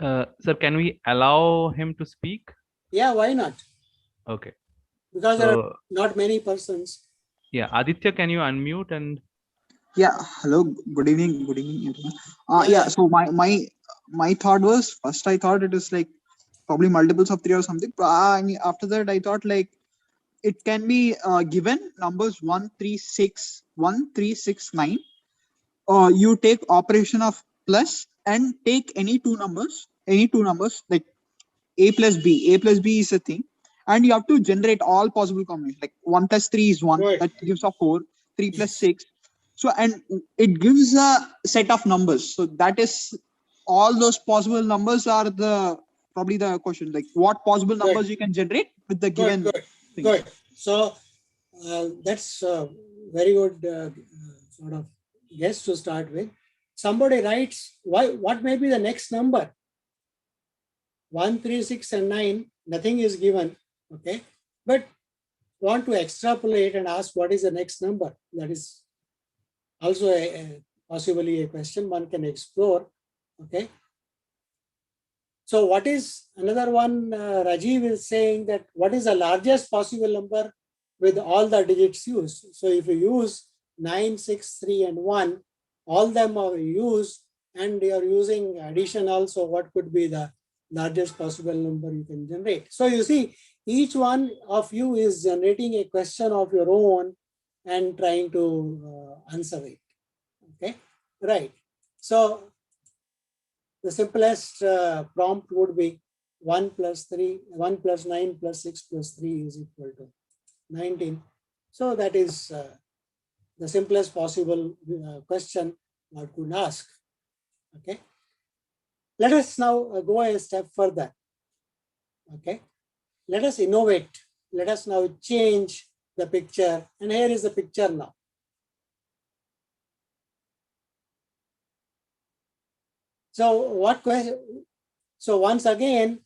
Sir, can we allow him to speak? Yeah, why not? Okay. Because there are So, not many persons. yeah, Aditya, can you unmute and Yeah, hello, good evening, everyone. Yeah. So my thought was, first I thought it is like probably multiples of 3 or something. And after that I thought like it can be given numbers 1, 3, 6, 1, 3, 6, 9. You take operation of plus and take any two numbers like a plus b is a thing, and you have to generate all possible combinations. Like 1 plus 3 is 1, Good. that gives a 4. 3 plus Yes. 6, so and it gives a set of numbers. So that is, all those possible numbers are the probably the question, like what possible numbers you can generate with the given thing. Good. So that's very good sort of guess to start with. Somebody writes, what may be the next number? 1, 3, 6, and 9, nothing is given. Okay. But want to extrapolate and ask what is the next number? That is also possibly a question one can explore. Okay. So what is another one? Rajiv is saying that what is the largest possible number with all the digits used? So if you use 9, 6, 3, and 1, all them are used, and you are using addition also, what could be the largest possible number you can generate? So you see, each one of you is generating a question of your own and trying to answer it. Okay, right. So the simplest prompt would be 1 plus 3, 1 plus 9 plus 6 plus 3 is equal to 19. So that is the simplest possible question one could ask. Okay. Let us now go a step further. Okay. Let us innovate. Let us now change the picture. And here is the picture now. So what question? So once again,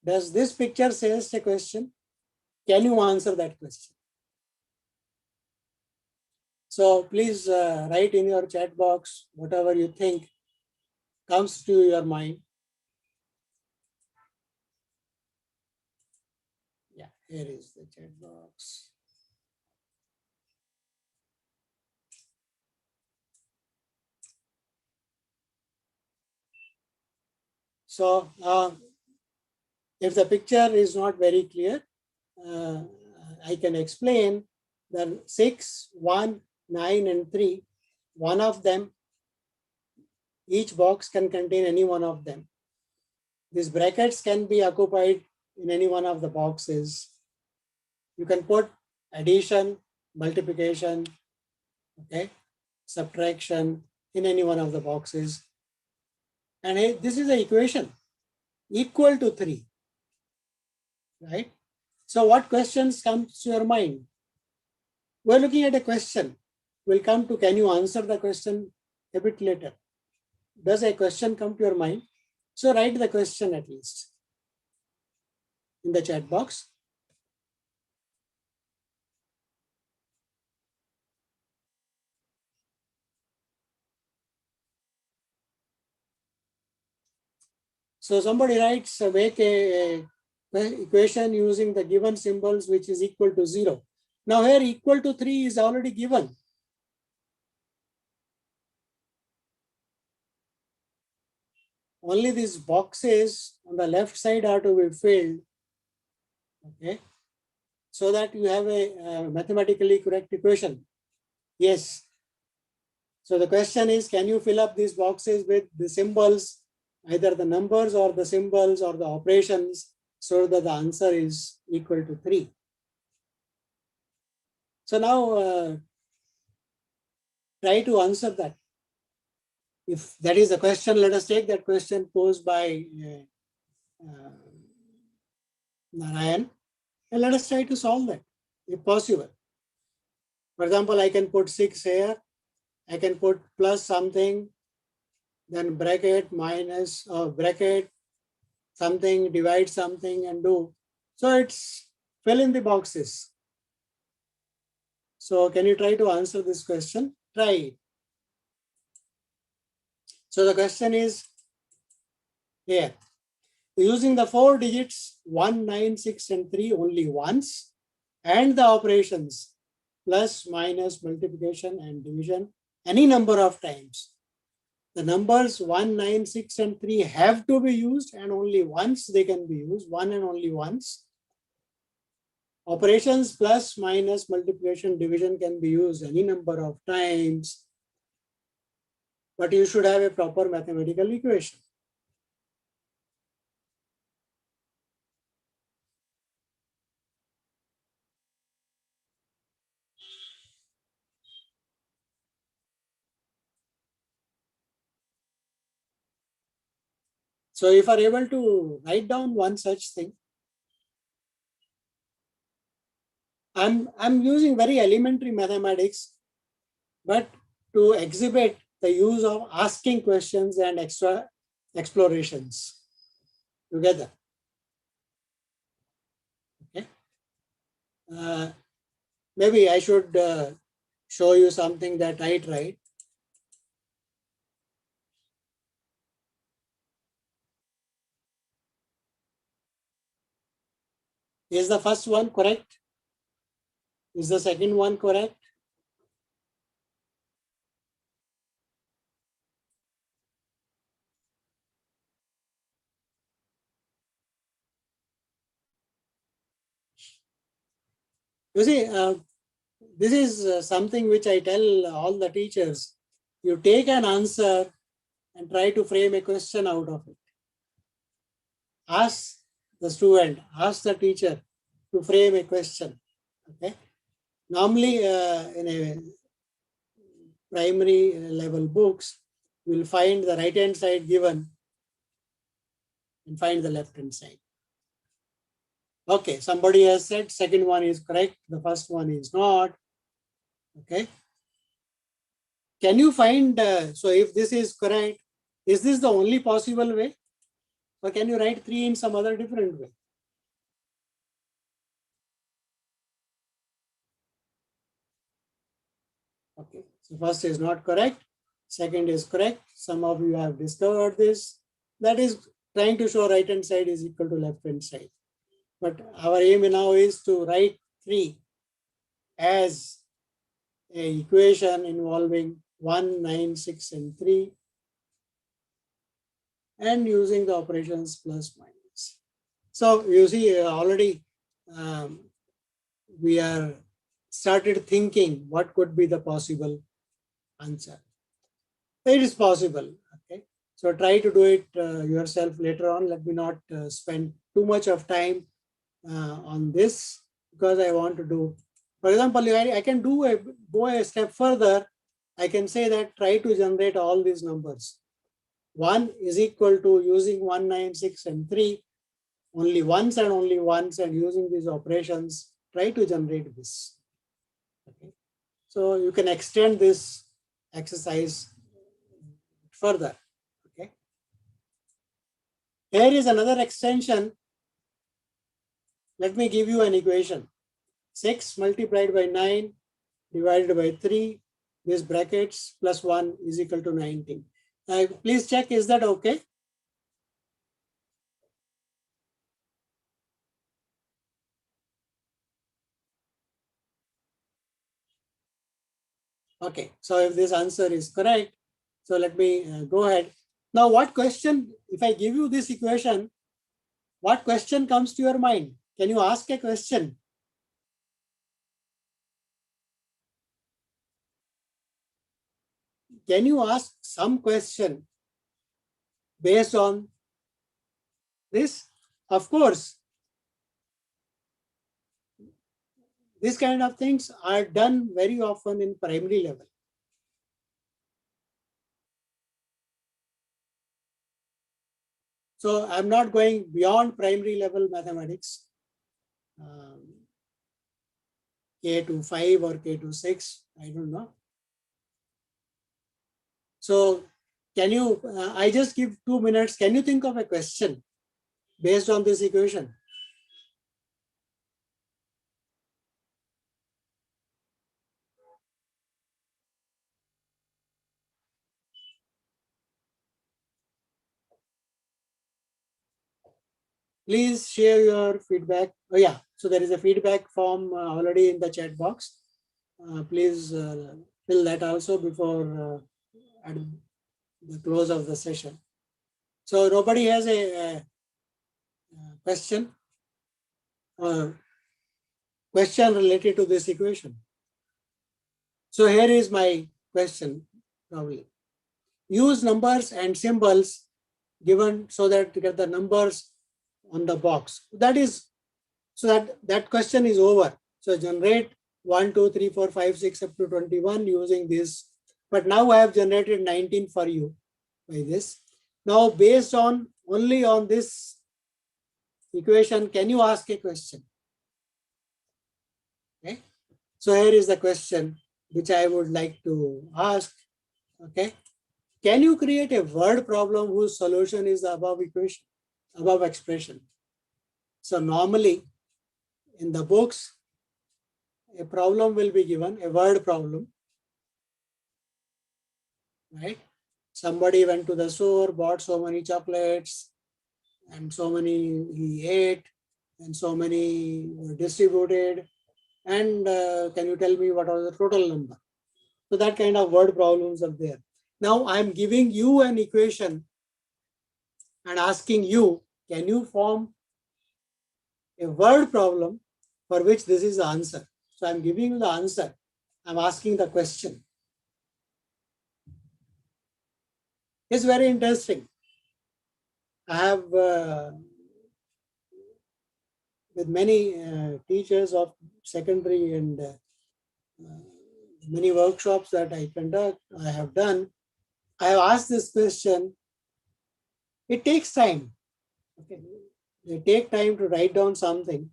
does this picture says a question? Can you answer that question? So please write in your chat box whatever you think comes to your mind. Yeah, here is the chat box. So if the picture is not very clear, I can explain that 6, 1, 9, and 3, one of them, each box can contain any one of them. These brackets can be occupied in any one of the boxes. You can put addition, multiplication, okay, subtraction in any one of the boxes. And this is the equation equal to 3, right? So what questions come to your mind? We're looking at a question. We'll come to, can you answer the question a bit later? Does a question come to your mind? So write the question at least in the chat box. So somebody writes, make a equation using the given symbols which is equal to 0. Now here equal to 3 is already given. Only these boxes on the left side are to be filled, okay, so that you have a mathematically correct equation. Yes. So the question is, can you fill up these boxes with the symbols, either the numbers or the symbols or the operations, so that the answer is equal to 3. So now try to answer that. If that is the question, let us take that question posed by Narayan. And let us try to solve that if possible. For example, I can put 6 here. I can put plus something, then bracket minus bracket something, divide something and do. So it's fill in the boxes. So can you try to answer this question? Try it. So the question is here. Using the 4 digits 1, 9, 6 and 3 only once, and the operations plus, minus, multiplication and division any number of times. The numbers 1, 9, 6 and 3 have to be used, and only once they can be used, one and only once. Operations plus, minus, multiplication, division can be used any number of times, but you should have a proper mathematical equation. So if you are able to write down one such thing, I'm using very elementary mathematics, but to exhibit the use of asking questions and extra explorations together. Okay. Maybe I should show you something that I tried. Is the first one correct? Is the second one correct? You see, this is something which I tell all the teachers. You take an answer and try to frame a question out of it. Ask the student, ask the teacher to frame a question. Okay. Normally, in a primary level books, you will find the right hand side given and find the left hand side. Okay, somebody has said second one is correct, the first one is not. Okay. Can you find, so if this is correct, is this the only possible way? Or can you write 3 in some other different way? Okay, so first is not correct, second is correct. Some of you have discovered this. That is trying to show right hand side is equal to left hand side. But our aim now is to write 3 as an equation involving 1, 9, 6 and 3 and using the operations plus minus. So you see already we are started thinking what could be the possible answer. It is possible. Okay, so try to do it yourself later on. Let me not spend too much of time on this because I want to do. For example, I can go a step further. I can say that try to generate all these numbers. 1 is equal to using 1, 9, 6 and 3 only once and only once, and using these operations try to generate this. Okay. So you can extend this exercise further. Okay. Here is another extension. Let me give you an equation. 6 multiplied by 9 divided by 3, this brackets plus 1 is equal to 19. Please check, is that okay? Okay, so if this answer is correct, so let me go ahead. Now, what question, if I give you this equation, what question comes to your mind? Can you ask a question? Can you ask some question based on this? Of course, these kind of things are done very often in primary level. So I'm not going beyond primary level mathematics. K to 5 or K to 6, I don't know. So can you, I just give 2 minutes. Can you think of a question based on this equation? Please share your feedback. Oh yeah, so there is a feedback form already in the chat box. Please fill that also before at the close of the session. So nobody has a question or question related to this equation. So here is my question probably. Use numbers and symbols given so that you get the numbers on the box. That is, so that question is over. So generate 1, 2, 3, 4, 5, 6 up to 21 using this. But now I have generated 19 for you by this. Now based on only on this equation, can you ask a question? Okay. So here is the question which I would like to ask. Okay. Can you create a word problem whose solution is the above equation, above expression? So normally in the books, a problem will be given, a word problem, right? Somebody went to the store, bought so many chocolates, and so many he ate, and so many were distributed. And can you tell me what was the total number? So that kind of word problems are there. Now I'm giving you an equation and asking you, can you form a word problem for which this is the answer? So I'm giving you the answer. I'm asking the question. It's very interesting. I have with many teachers of secondary and many workshops that I have done, I have asked this question. It takes time. Okay. They take time to write down something,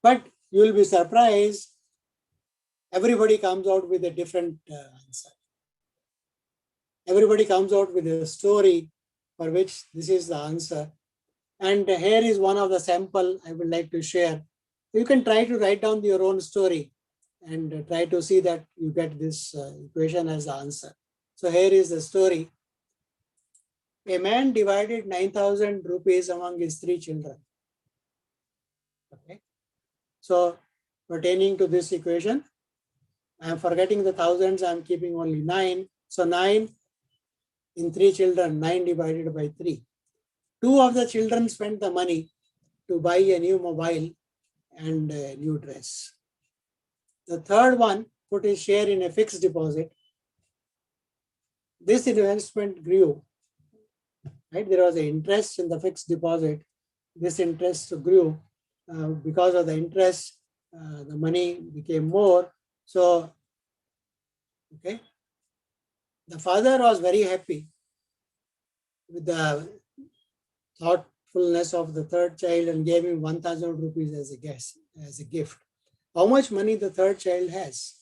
but you will be surprised. Everybody comes out with a different answer. Everybody comes out with a story for which this is the answer. And here is one of the sample I would like to share. You can try to write down your own story and try to see that you get this equation as the answer. So here is the story. A man divided 9,000 rupees among his 3 children. Okay. So pertaining to this equation, I am forgetting the thousands, I am keeping only 9. So 9 in 3 children, 9 divided by 3. 2 of the children spent the money to buy a new mobile and a new dress. The third one put his share in a fixed deposit. This investment grew, right? There was an interest in the fixed deposit. This interest grew. Because of the interest, the money became more. So, okay. The father was very happy with the thoughtfulness of the third child and gave him 1,000 rupees as a gift. How much money the third child has?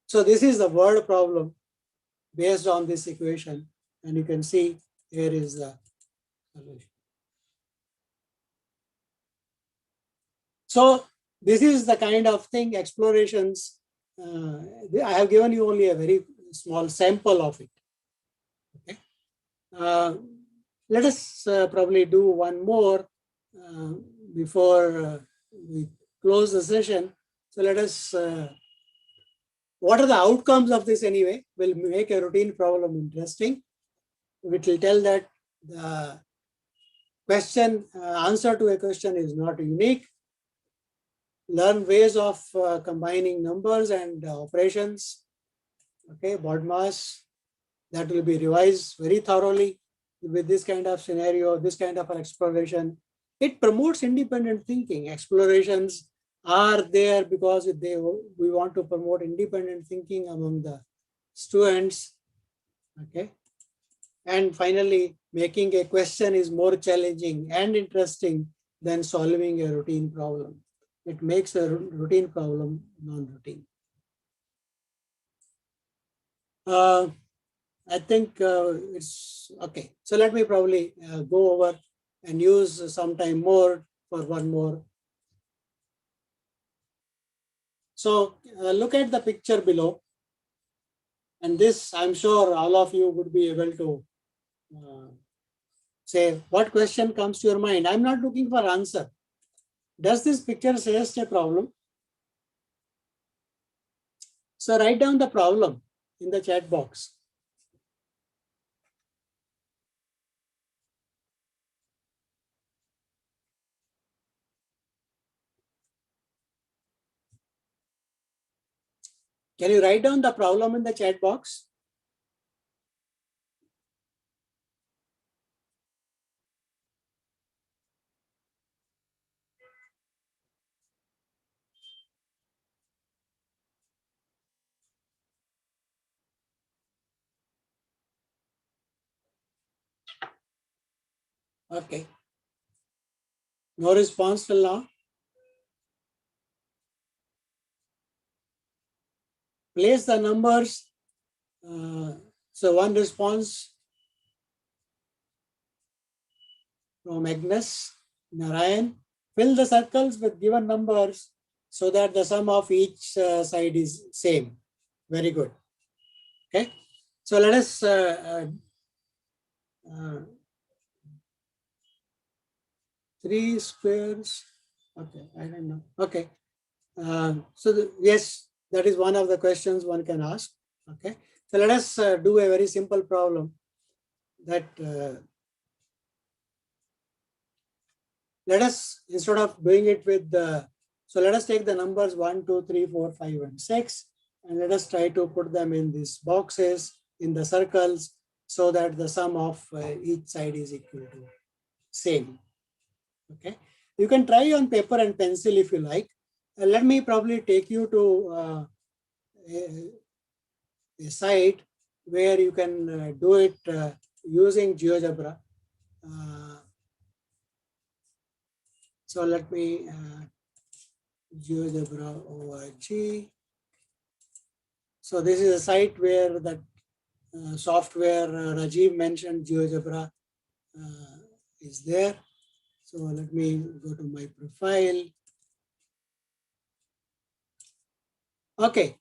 So this is the word problem based on this equation. And you can see here is the solution. So this is the kind of thing, explorations. I have given you only a very small sample of it. Okay. Let us probably do one more before we close the session. So let us, what are the outcomes of this anyway? We'll make a routine problem interesting. It will tell that the question, answer to a question is not unique. Learn ways of combining numbers and operations. Okay, BODMAS, that will be revised very thoroughly with this kind of scenario, this kind of an exploration. It promotes independent thinking. Explorations are there because we want to promote independent thinking among the students. Okay. And finally, making a question is more challenging and interesting than solving a routine problem. It makes a routine problem non-routine. I think it's okay. So let me probably go over and use some time more for one more. So look at the picture below. And this, I'm sure all of you would be able to say what question comes to your mind. I'm not looking for answer. Does this picture suggest a problem? So write down the problem in the chat box. Can you write down the problem in the chat box? Okay. No response till now. Place the numbers. So one response from Agnes, Narayan. Fill the circles with given numbers so that the sum of each side is same. Very good. Okay. So let us three squares. Okay, I don't know. Okay. Yes, that is one of the questions one can ask. Okay. So let us do a very simple problem that let us, instead of doing it with the, so let us take the numbers 1, 2, 3, 4, 5, and 6, and let us try to put them in these boxes, in the circles, so that the sum of each side is equal to same. Okay. You can try on paper and pencil if you like. Let me probably take you to a site where you can do it using GeoGebra. So let me GeoGebra org. So this is a site where that software Rajiv mentioned, GeoGebra, is there. So let me go to my profile. Okay.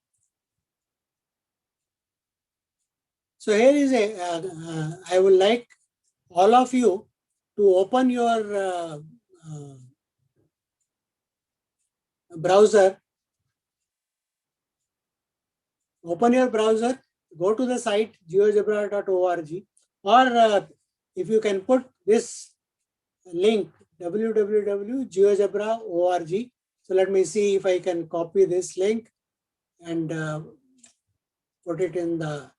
So here is a, I would like all of you to open your browser. Open your browser, go to the site geogebra.org, or if you can put this link www.geogebra.org. So let me see if I can copy this link and put it in the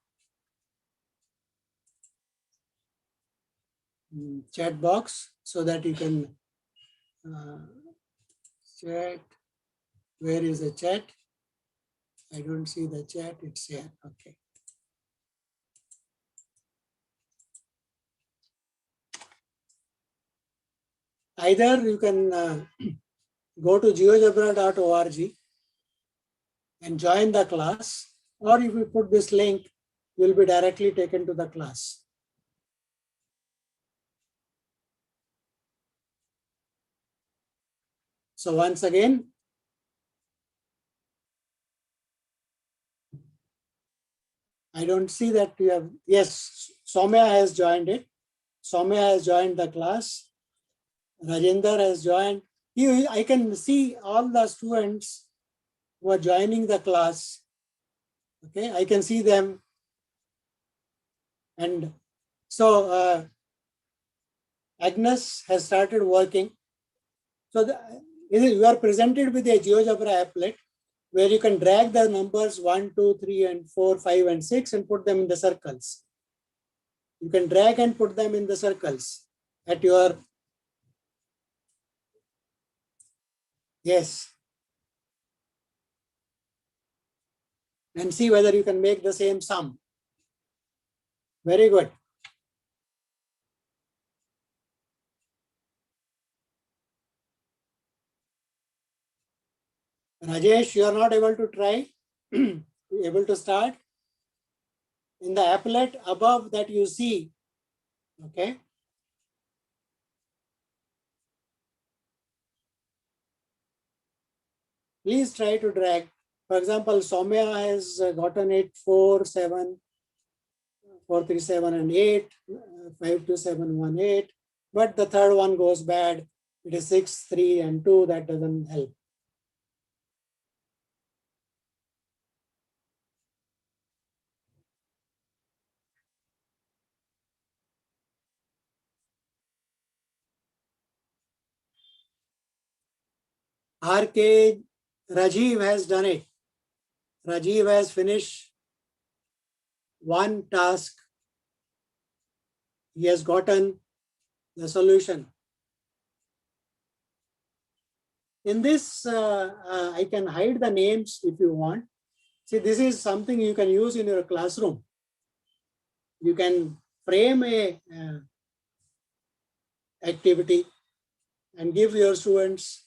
chat box so that you can chat. Where is the chat? I don't see the chat. It's here. Okay. Either you can go to geogebra.org and join the class, or if you put this link, you will be directly taken to the class. So once again, I don't see that you have, yes, Soumya has joined it. Soumya has joined the class. Rajendra has joined. I can see all the students who are joining the class. Okay, I can see them. And so Agnes has started working. So you are presented with a GeoGebra applet where you can drag the numbers 1, 2, 3, and 4, 5, and 6 and put them in the circles. You can drag and put them in the circles at your, yes. And see whether you can make the same sum. Very good. Rajesh, you are not able to try? Able to start? In the applet above that you see, okay? Please try to drag. For example, Soumya has gotten it 4, 7, 4, 3, 7, and 8, 5, 2, 7, 1, 8. But the third one goes bad. It is 6, 3, and 2. That doesn't help. RK Rajiv has done it. Rajiv has finished one task. He has gotten the solution. In this, I can hide the names if you want. See, this is something you can use in your classroom. You can frame a activity and give your students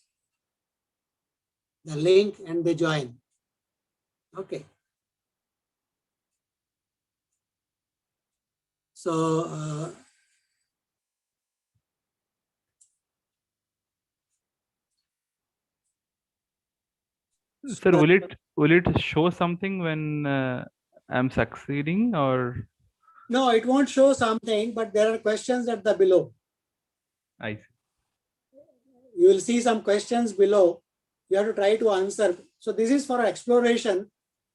the link and they join. Okay. So, Sir, will it show something when I'm succeeding, or? no, it won't show something, but there are questions at the below. I see. You will see some questions below. You have to try to answer. So this is for exploration.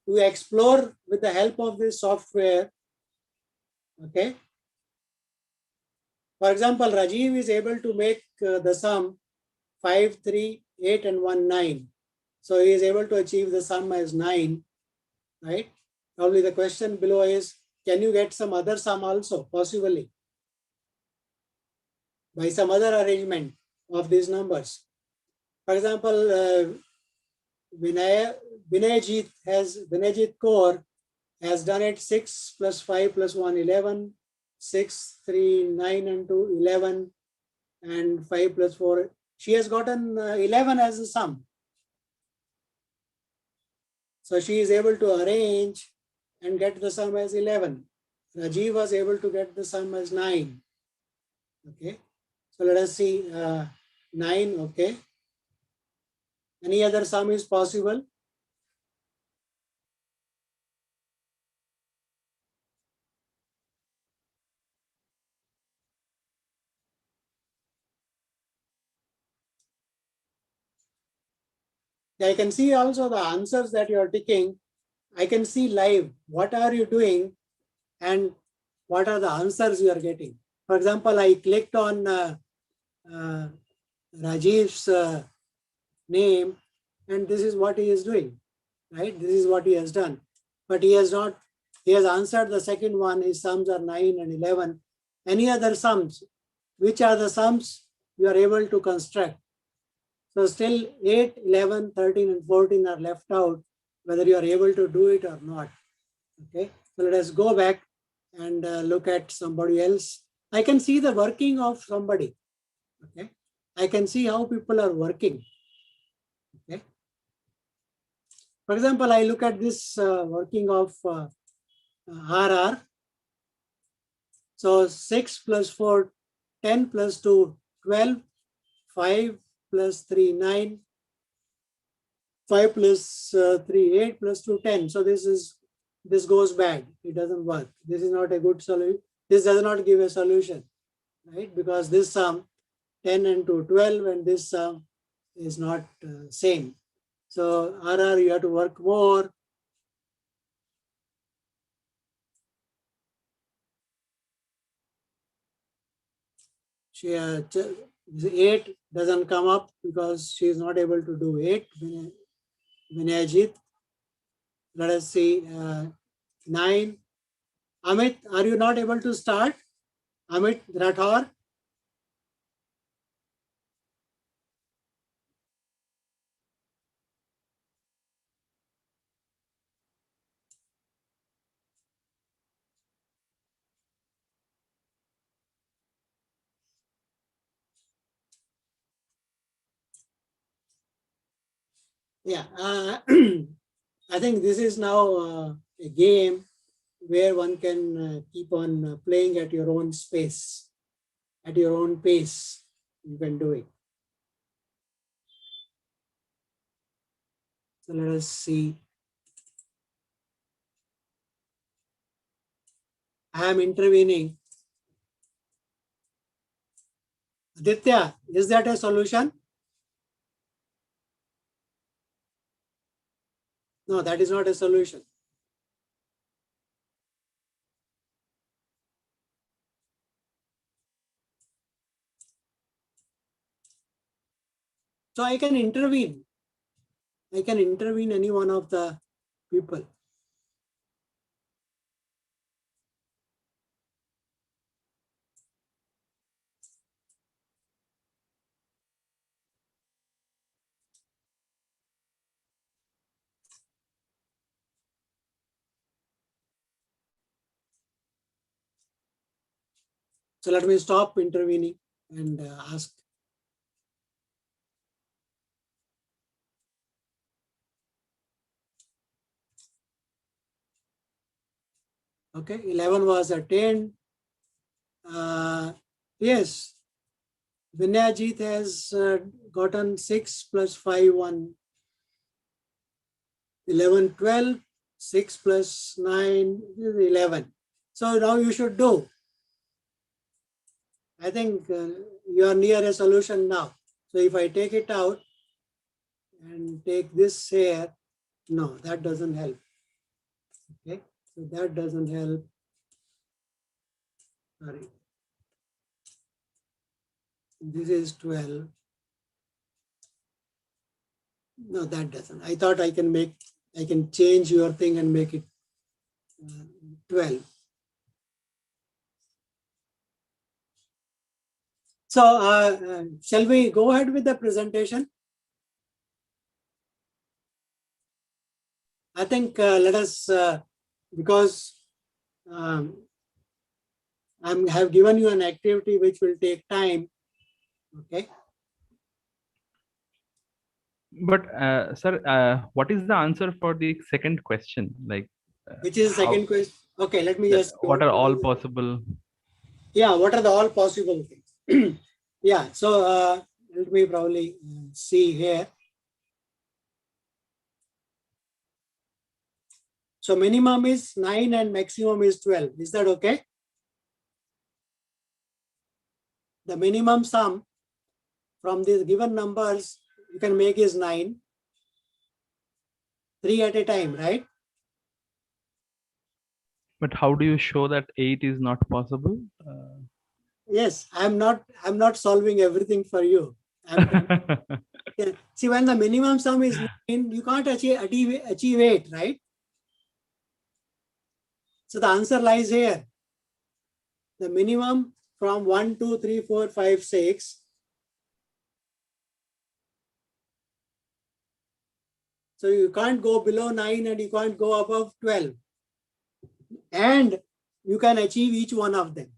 We explore with the help of this software. Okay. For example, Rajiv is able to make the sum 5, 3, 8, and 1, 9. So he is able to achieve the sum as 9, right? Probably the question below is, can you get some other sum also, possibly, by some other arrangement of these numbers? For example, Vinayjit Kaur has done it 6 plus 5 plus 1, 11, 6, 3, 9, and 2, 11, and 5 plus 4. She has gotten 11 as a sum. So she is able to arrange and get the sum as 11. Rajiv was able to get the sum as 9. Okay. So let us see 9. Okay. Any other sum is possible? I can see also the answers that you are ticking. I can see live. What are you doing and what are the answers you are getting? For example, I clicked on Rajiv's name and this is what he is doing, right? This is what he has done. But he has not, he has answered the second one. His sums are 9 and 11. Any other sums? Which are the sums you are able to construct? So still 8, 11, 13, and 14 are left out, whether you are able to do it or not. Okay, so let us go back and look at somebody else. I can see the working of somebody. Okay, I can see how people are working. Okay, for example, I look at this working of RR. So 6 plus 4, 10 plus 2, 12, 5 plus 3, 9, 5 plus 3, 8 plus 2, 10. So this goes bad. It doesn't work. This is not a good solution. This does not give a solution, right? Because this sum 10 and 2, 12, and this sum is not same. So RR, you have to work more. She 8 doesn't come up because she is not able to do 8. Vinayjit. Let us see 9. Amit, are you not able to start? Amit Rathor. Yeah, I think this is now a game where one can keep on playing at your own space, at your own pace. You can do it. So let us see. I am intervening. Aditya, is that a solution? No, that is not a solution. So I can intervene. I can intervene any one of the people. So let me stop intervening and ask. Okay, 11 was attained. Yes, Vinayajit has gotten 6 plus 5, 1, 11, 12, 6 plus 9 is 11. So now you should do. I think you are near a solution now. So if I take it out and take this here, no, that doesn't help. Okay, so that doesn't help. Sorry. This is 12. No, that doesn't. I thought I can change your thing and make it 12. So shall we go ahead with the presentation? I think let us, because I have given you an activity which will take time. Okay. But sir, what is the answer for the second question? Like, Which is the second question? Okay, let me just. What are all possible? Yeah, what are the all possible things? Yeah, so let me probably see here. So minimum is 9 and maximum is 12. Is that okay? The minimum sum from these given numbers you can make is 9. 3 at a time, right? But how do you show that 8 is not possible? Yes, I'm not solving everything for you. Yeah. See, when the minimum sum is 9, you can't achieve 8, right? So the answer lies here. The minimum from 1, 2, 3, 4, 5, 6. So you can't go below 9 and you can't go above 12. And you can achieve each one of them.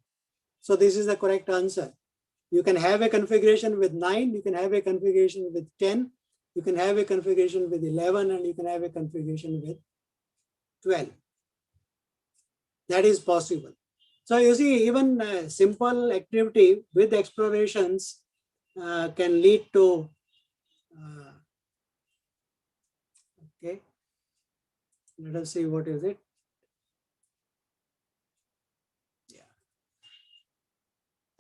So this is the correct answer. You can have a configuration with 9, you can have a configuration with 10, you can have a configuration with 11, and you can have a configuration with 12. That is possible. So you see, even simple activity with explorations can lead to, okay, let us see what is it. Yeah.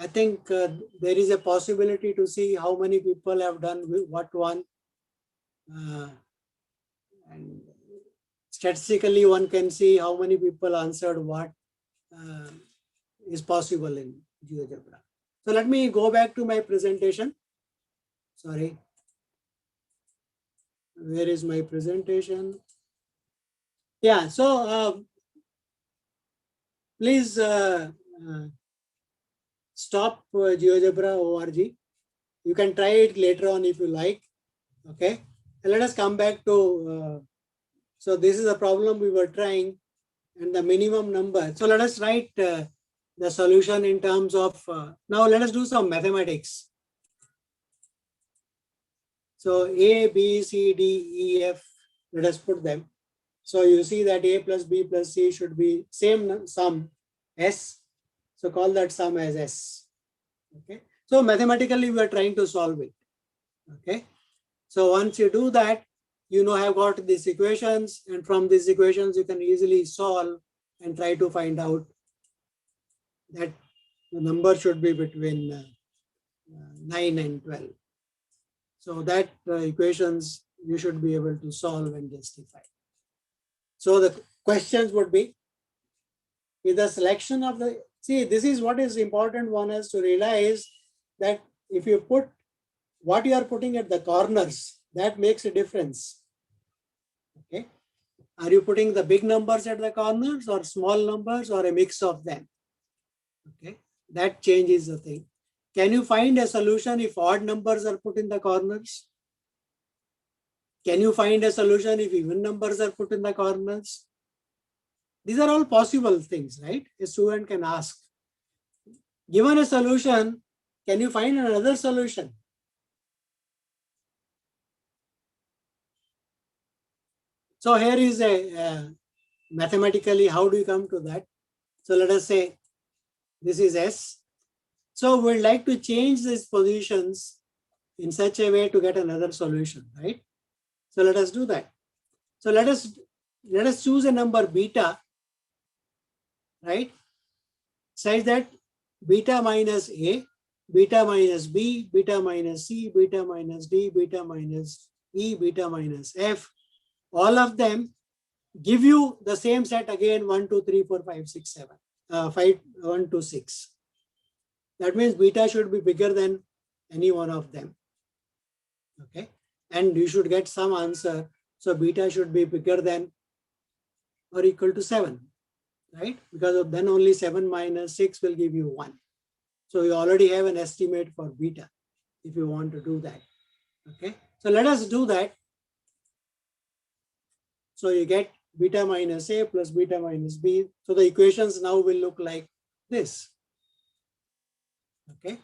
I think there is a possibility to see how many people have done what one. And statistically, one can see how many people answered what is possible in GeoGebra. So let me go back to my presentation. Sorry. Where is my presentation? Yeah, so please stop GeoGebra.org. You can try it later on if you like. Okay. And let us come back to, so this is a problem we were trying and the minimum number. So let us write the solution in terms of, now let us do some mathematics. So A, B, C, D, E, F, let us put them. So you see that A plus B plus C should be same sum S. So call that sum as S. Okay. So mathematically we are trying to solve it. Okay. So once you do that, you know have got these equations, and from these equations you can easily solve and try to find out that the number should be between 9 and 12. So that equations you should be able to solve and justify. So the questions would be, with the selection of the, see, this is what is important. One has to realize that if you put what you are putting at the corners, that makes a difference. Okay. Are you putting the big numbers at the corners or small numbers or a mix of them? Okay. That changes the thing. Can you find a solution if odd numbers are put in the corners? Can you find a solution if even numbers are put in the corners? These are all possible things, right? A student can ask. Given a solution, can you find another solution? So here is a mathematically, how do you come to that? So let us say this is S. So we'd like to change these positions in such a way to get another solution, right? So let us do that. So let us choose a number beta, right? Such that beta minus A, beta minus B, beta minus C, beta minus D, beta minus E, beta minus F, all of them give you the same set again 1, 2, 3, 4, 5, 6, 7, 5, 1, 2, 6. That means beta should be bigger than any one of them. Okay. And you should get some answer. So beta should be bigger than or equal to 7, right? Because of then only 7 minus 6 will give you 1. So you already have an estimate for beta if you want to do that. Okay. So let us do that. So you get beta minus A plus beta minus B. So the equations now will look like this. Okay.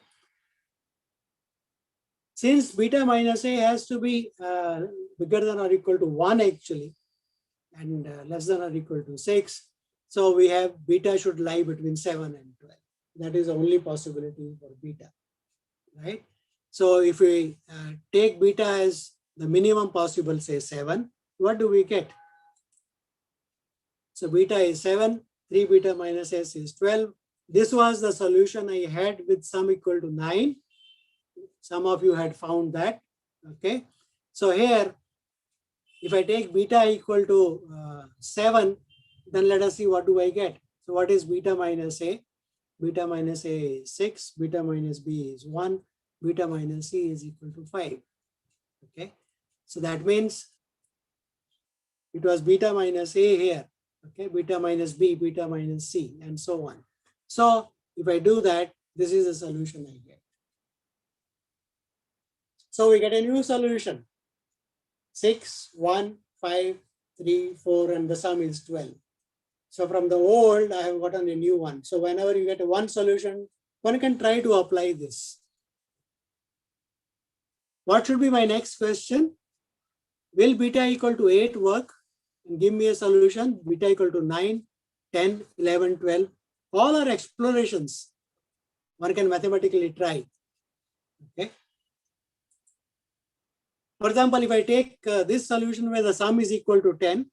Since beta minus A has to be bigger than or equal to 1 actually, and less than or equal to 6, so we have beta should lie between 7 and 12. That is the only possibility for beta, right? So if we take beta as the minimum possible, say 7, what do we get? So beta is 7, 3 beta minus S is 12. This was the solution I had with sum equal to 9. Some of you had found that. Okay. So here, if I take beta equal to 7, then let us see what do I get. So what is beta minus A? Beta minus A is 6, beta minus B is 1, beta minus C is equal to 5. Okay. So that means it was beta minus A here. Okay. Beta minus B, beta minus C, and so on. So if I do that, this is the solution I get. So we get a new solution. 6, 1, 5, 3, 4, and the sum is 12. So from the old, I have gotten a new one. So whenever you get one solution, one can try to apply this. What should be my next question? Will beta equal to 8 work? And give me a solution. Beta equal to 9, 10, 11, 12. All are explorations. One can mathematically try. Okay. For example, if I take this solution where the sum is equal to 10,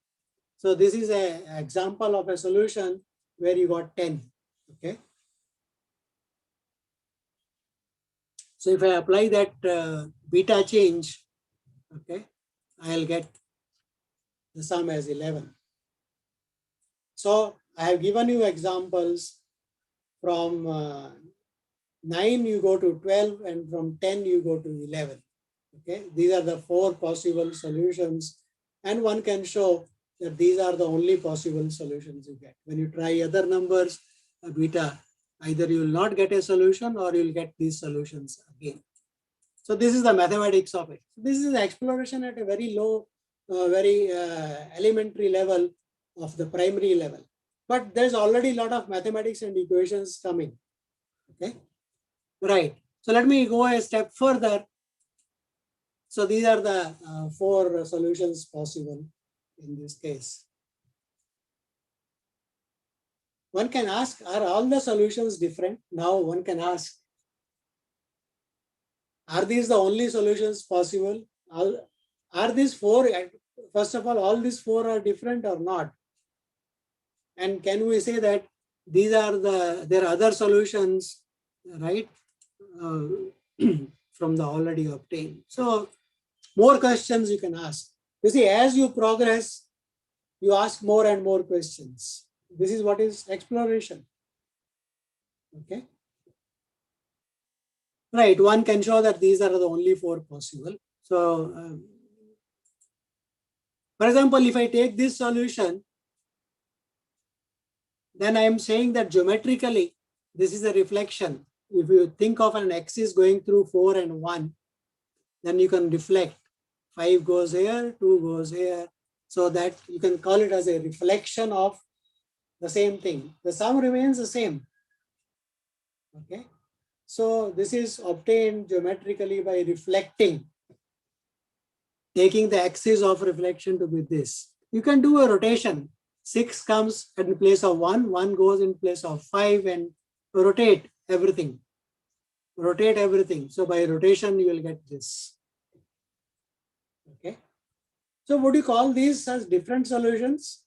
so this is an example of a solution where you got 10. Okay. So if I apply that beta change, okay, I'll get the sum as 11. So I have given you examples from 9 you go to 12 and from 10 you go to 11. Okay, these are the 4 possible solutions, and one can show that these are the only possible solutions you get. When you try other numbers, beta, either you will not get a solution or you will get these solutions again. So this is the mathematics of it. This is exploration at a very low, very elementary level of the primary level. But there's already a lot of mathematics and equations coming. Okay, right. So let me go a step further. So these are the 4 solutions possible in this case. One can ask, are all the solutions different? Now one can ask, are these the only solutions possible? Are these 4, first of all these 4 are different or not? And can we say that these are there are other solutions, right, from the already obtained? So more questions you can ask. You see, as you progress, you ask more and more questions. This is what is exploration. Okay. Right. One can show that these are the only 4 possible. So, for example, if I take this solution, then I am saying that geometrically, this is a reflection. If you think of an axis going through 4 and 1, then you can reflect. 5 goes here, 2 goes here. So that you can call it as a reflection of the same thing. The sum remains the same. Okay. So this is obtained geometrically by reflecting, taking the axis of reflection to be this. You can do a rotation. 6 comes in place of 1, 1 goes in place of 5, and rotate everything. Rotate everything. So by rotation, you will get this. Okay. So would you call these as different solutions?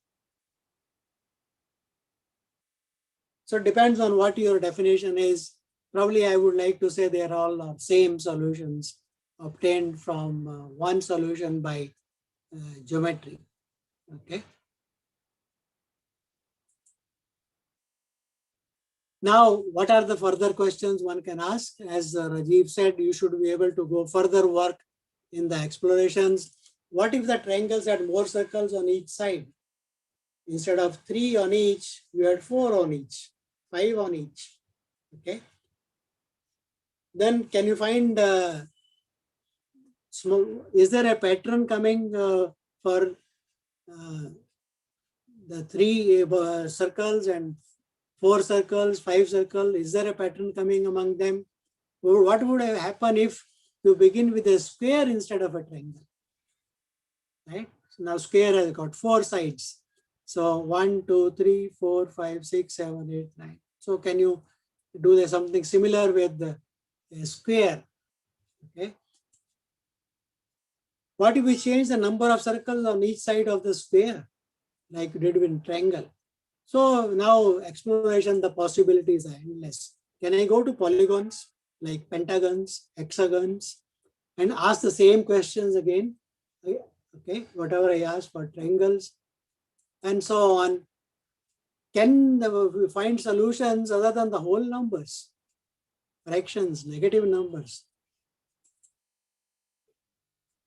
So it depends on what your definition is. Probably I would like to say they are all same solutions obtained from one solution by geometry. Okay. Now, what are the further questions one can ask? As Rajiv said, you should be able to go further work in the explorations. What if the triangles had more circles on each side? Instead of 3 on each, you had 4 on each, 5 on each. Okay. Then can you find is there a pattern coming for the 3 circles and 4 circles, 5 circles? Is there a pattern coming among them? What would have happened if you begin with a square instead of a triangle? Right? So now square has got 4 sides. So 1, 2, 3, 4, 5, 6, 7, 8, 9. So can you do something similar with the square? Okay. What if we change the number of circles on each side of the square, like we did with triangle? So now exploration, the possibilities are endless. Can I go to polygons like pentagons, hexagons, and ask the same questions again? Okay, whatever I asked for triangles and so on. Can we find solutions other than the whole numbers, fractions, negative numbers?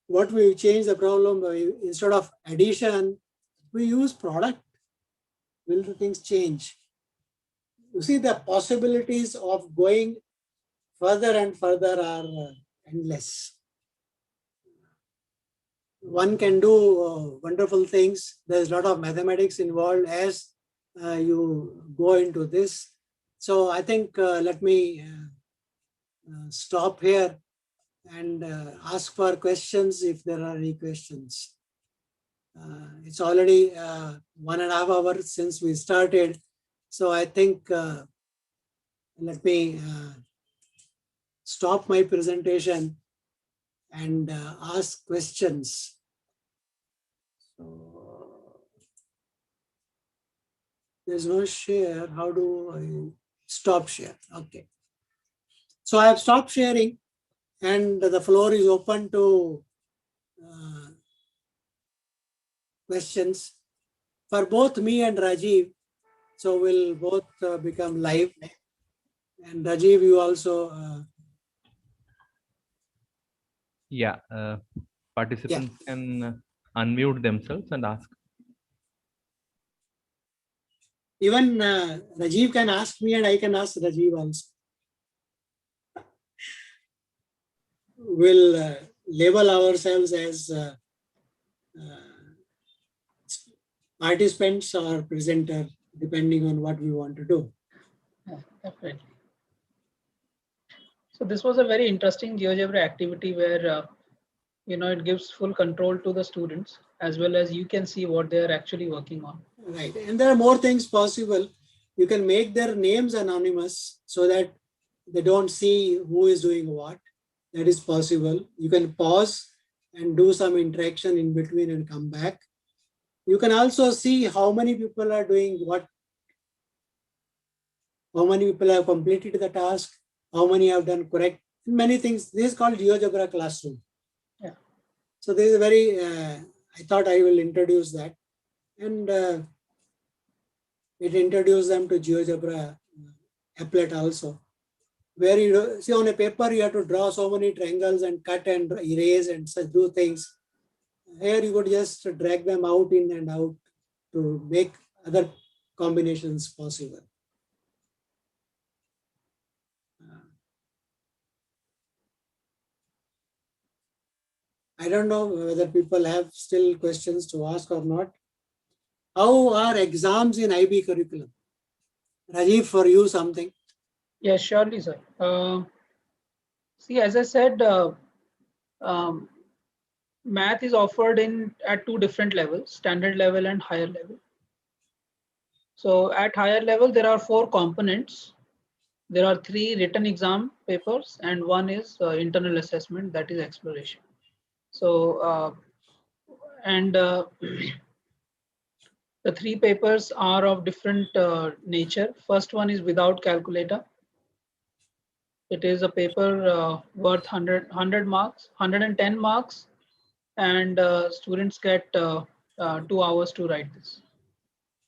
What we change the problem by, instead of addition, we use product. Will the things change? You see, the possibilities of going further and further are endless. One can do wonderful things. There's a lot of mathematics involved as you go into this. So I think let me stop here and ask for questions if there are any questions. It's already 1.5 hours since we started. So I think let me stop my presentation and ask questions. So there's no share. How do I stop share? Okay. So I have stopped sharing and the floor is open to questions for both me and Rajiv. So we'll both become live. And Rajiv, you also. Yeah, participants can unmute themselves and ask. Even Rajiv can ask me and I can ask Rajiv also. We'll label ourselves as participants or presenter, depending on what we want to do. Yeah, definitely. So this was a very interesting GeoGebra activity where it gives full control to the students, as well as you can see what they are actually working on. Right. And there are more things possible. You can make their names anonymous so that they don't see who is doing what. That is possible. You can pause and do some interaction in between and come back. You can also see how many people are doing what, how many people have completed the task, how many have done correct, many things. This is called GeoGebra Classroom. Yeah. So this is very, I thought I will introduce that. And it introduced them to GeoGebra applet also, where you see on a paper you have to draw so many triangles and cut and erase and do things. Here you could just drag them out in and out to make other combinations possible. I don't know whether people have still questions to ask or not. How are exams in IB curriculum? Rajiv, for you something. Yes, surely, sir. See, as I said, um, math is offered at two different levels, standard level and higher level. So at higher level, there are 4 components. There are 3 written exam papers and 1 is internal assessment, that is exploration. So, and the 3 papers are of different nature. First one is without calculator. It is a paper worth 100 marks, 110 marks, and students get 2 hours to write this.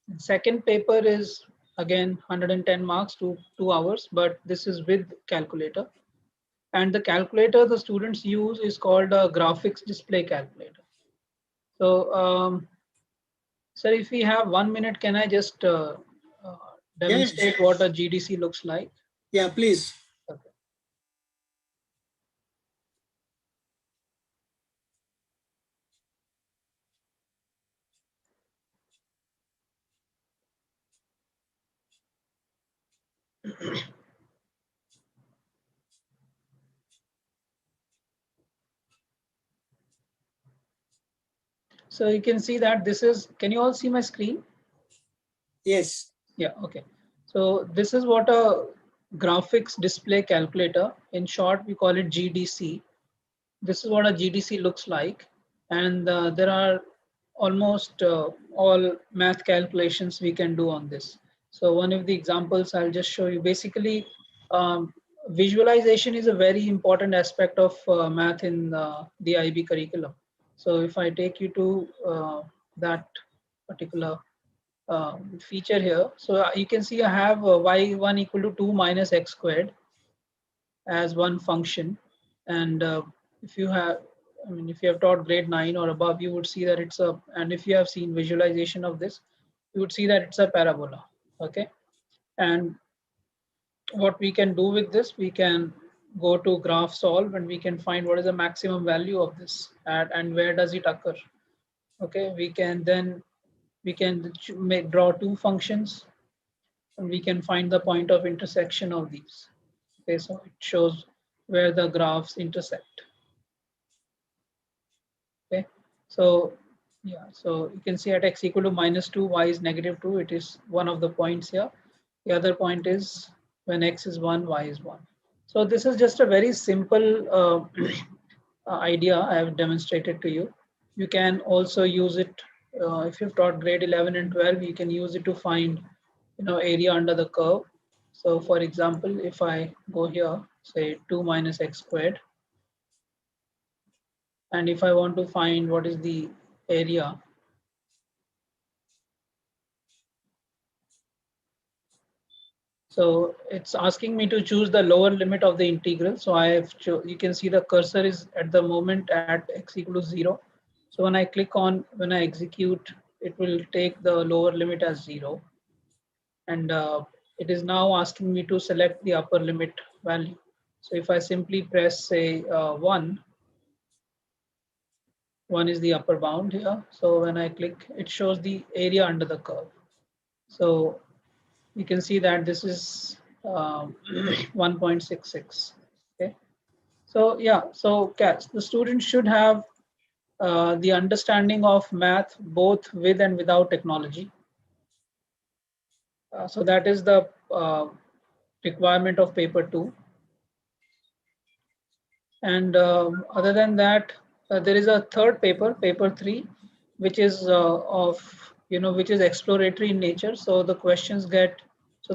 And second paper is again 110 marks to 2 hours, but this is with calculator. And the calculator the students use is called a graphics display calculator. So, sir, if we have 1 minute, can I just demonstrate Yes. what a GDC looks like? Yeah, please. Okay. So you can see that this is, can you all see my screen? Yes. Yeah, okay. So this is what a graphics display calculator, in short, we call it GDC. This is what a GDC looks like. And there are almost all math calculations we can do on this. So one of the examples I'll just show you. Basically, visualization is a very important aspect of math in the IB curriculum. So if I take you to that particular feature here, so you can see I have y1 equal to 2 minus x squared as one function. And if you have, I mean, if you have taught grade 9 or above, you would see that it's a, and if you have seen visualization of this, you would see that it's a parabola. Okay. And what we can do with this, we can go to graph solve and we can find what is the maximum value of this and where does it occur. Okay. We can draw 2 functions and we can find the point of intersection of these. Okay. So it shows where the graphs intersect. Okay, so yeah, so you can see at x equal to -2, y is -2. It is one of the points here. The other point is when x is 1, y is 1. So this is just a very simple idea I have demonstrated to you. You can also use it if you've taught grade 11 and 12. You can use it to find, area under the curve. So for example, if I go here, say 2 minus x squared, and if I want to find what is the area, so it's asking me to choose the lower limit of the integral. So I have, you can see the cursor is at the moment at x equal to 0. So when I click on, when I execute, it will take the lower limit as 0. And it is now asking me to select the upper limit value. So if I simply press say 1, 1 is the upper bound here. So when I click, it shows the area under the curve. So you can see that this is 1.66. Okay. So yeah, so the students should have the understanding of math both with and without technology. So that is the requirement of paper 2. And other than that, there is a third paper, paper 3, which is which is exploratory in nature. So the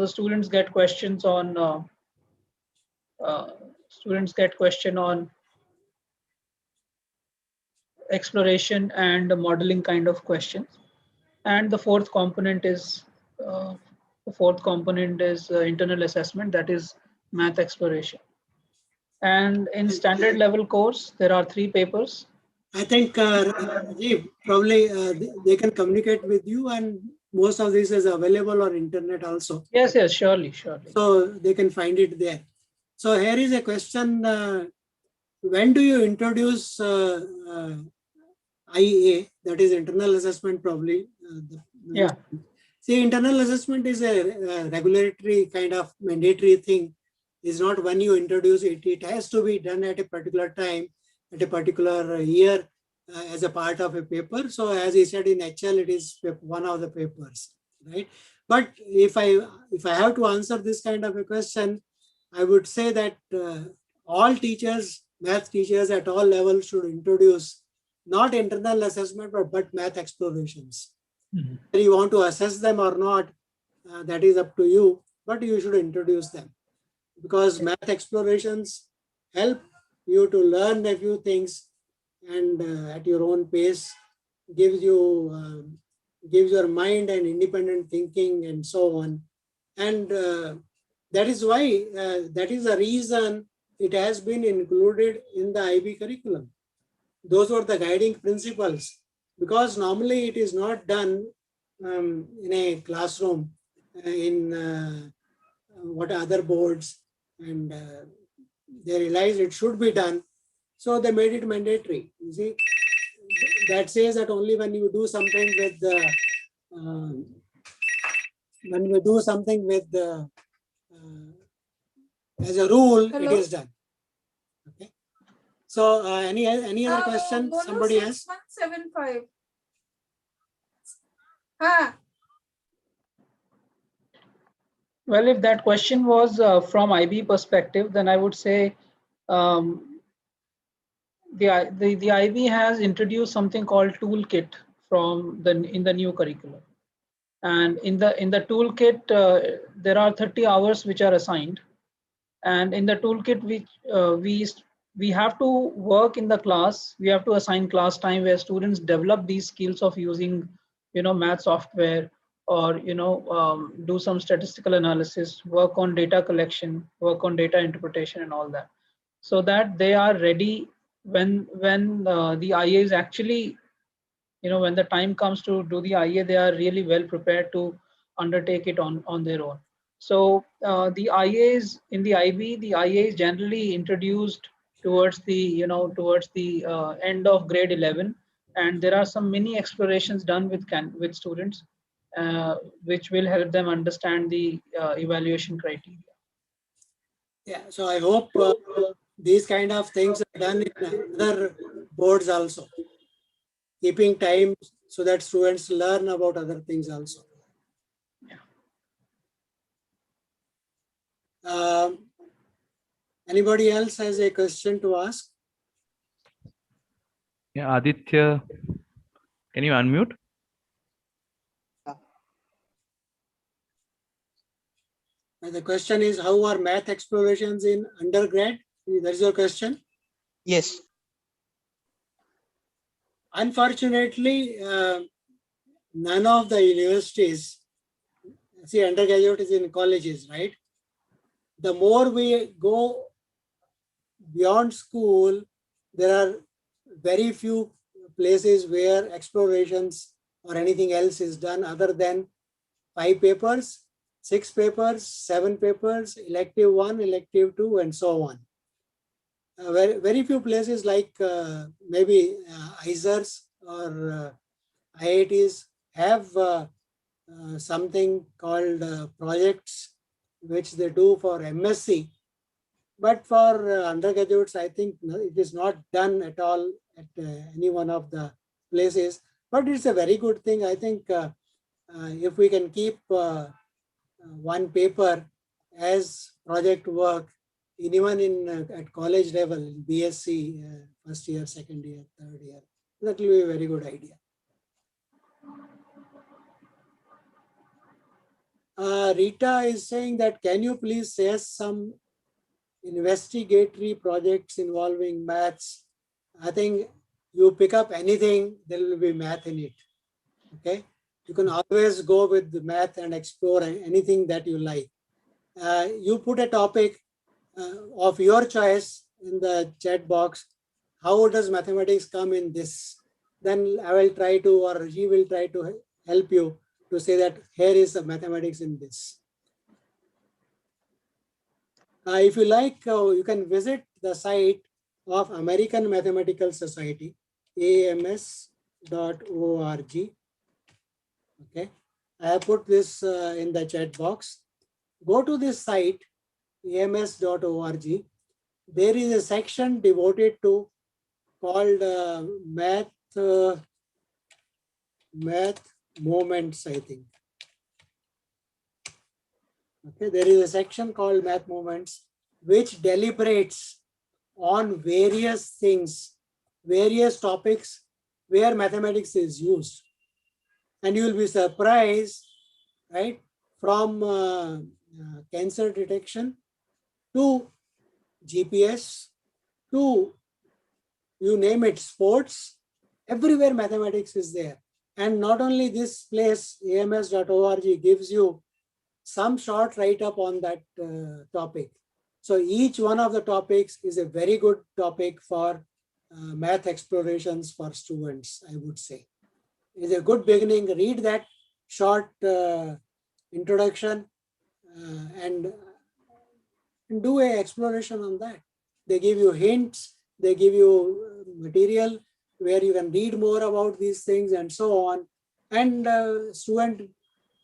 students get questions on exploration and modeling kind of questions. And the fourth component is internal assessment, that is math exploration. And in standard level course, there are 3 papers. I think Rajiv, probably they can communicate with you, and most of this is available on internet also. Yes, surely. So they can find it there. So here is a question: when do you introduce IA, that is internal assessment, probably? Yeah. See, internal assessment is a regulatory kind of mandatory thing. It's not when you introduce it. It has to be done at a particular time, at a particular year, as a part of a paper. So as he said in HL, it is one of the papers, right? But if I have to answer this kind of a question, I would say that all teachers, math teachers at all levels, should introduce not internal assessment, but math explorations. Mhm. Whether you want to assess them or not, that is up to you, but you should introduce them, because math explorations help you to learn a few things, and at your own pace, gives your mind an independent thinking and so on. And that is why, that is the reason it has been included in the IB curriculum. Those were the guiding principles, because normally it is not done in a classroom, in what other boards, and they realized it should be done, so they made it mandatory. You see, that says that only when you do something with the as a rule, Hello? it is done. Okay. So any other question? Somebody else? 175. Ah, Well, if that question was from IB perspective, then I would say the IB has introduced something called toolkit in the new curriculum. And in the toolkit, there are 30 hours which are assigned. And in the toolkit, we have to work in the class. We have to assign class time where students develop these skills of using, math software, or do some statistical analysis, work on data collection, work on data interpretation, and all that, so that they are ready when the IA is actually, when the time comes to do the IA, they are really well prepared to undertake it on their own. So the IAs in the IB, the IA is generally introduced towards the end of grade 11, and there are some mini explorations done with students, which will help them understand the evaluation criteria. Yeah. So I hope these kind of things are done in other boards also, keeping time so that students learn about other things also. Anybody else has a question to ask? Yeah, Aditya, can you unmute? The question is, how are math explorations in undergrad? That is your question? Yes. Unfortunately, none of the universities, see, undergraduate is in colleges, right? The more we go beyond school, there are very few places where explorations or anything else is done other than 5 papers, 6 papers, 7 papers, elective 1, elective 2, and so on. Very few places like maybe ISERs or IITs have something called projects which they do for MSc, But for undergraduates, I think it is not done at all at any one of the places. But it's a very good thing. I think if we can keep one paper as project work, even in at college level, BSc, first year, second year, third year, that will be a very good idea. Rita is saying that, can you please say some investigatory projects involving maths? I think you pick up anything, there will be math in it. Okay, you can always go with the math and explore anything that you like. You put a topic of your choice in the chat box. How does mathematics come in this? Then I will try to, or he will try to help you to say that here is the mathematics in this. If you like, you can visit the site of American Mathematical Society, ams.org. Okay, I have put this in the chat box. Go to this site, ams.org. There is a section devoted to called math moments, I think. Okay, there is a section called math moments, which deliberates on various things, various topics where mathematics is used. And you will be surprised, right? From cancer detection to GPS to, you name it, sports, everywhere mathematics is there. And not only this place, ams.org gives you some short write-up on that topic. So each one of the topics is a very good topic for math explorations for students, I would say. It's a good beginning. Read that short introduction and do a exploration on that. They give you hints, they give you material where you can read more about these things and so on. And student,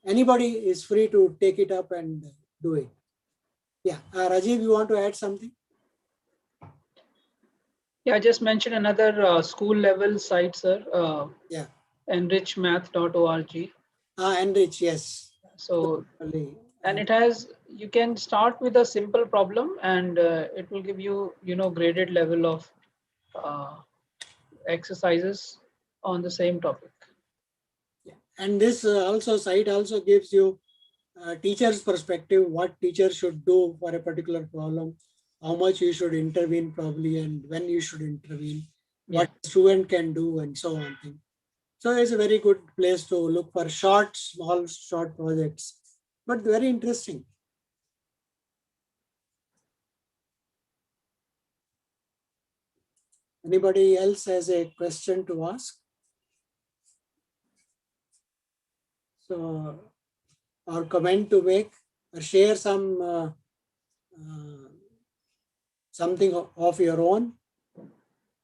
anybody is free to take it up and do it. Yeah, Rajiv, you want to add something? Yeah, I just mentioned another school level site, sir. Yeah. Enrichmath.org. Enrich, yes. So, and it has, you can start with a simple problem and it will give you, graded level of exercises on the same topic. Yeah. And this site also gives you teacher's perspective, what teacher should do for a particular problem, how much you should intervene probably, and when you should intervene, what student can do, and so on. So it's a very good place to look for small, short projects, but very interesting. Anybody else has a question to ask? So, or comment to make, or share some something of your own.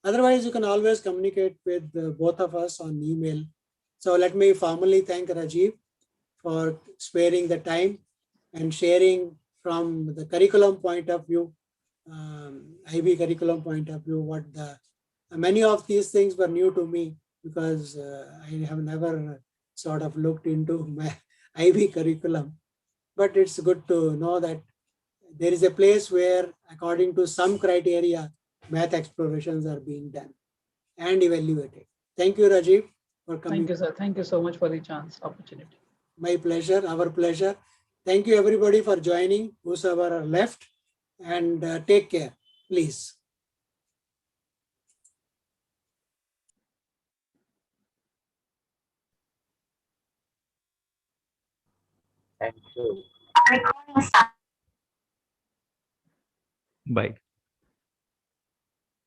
Otherwise, you can always communicate with both of us on email. So let me formally thank Rajiv for sparing the time and sharing from the curriculum point of view, IB curriculum point of view, what many of these things were new to me because I have never sort of looked into my IB curriculum. But it's good to know that there is a place where, according to some criteria, math explorations are being done and evaluated. Thank you, Rajiv, for coming. Thank you, sir. Thank you so much for the opportunity. My pleasure, our pleasure. Thank you, everybody, for joining, whosoever are left, and take care, please. Thank you. Bye.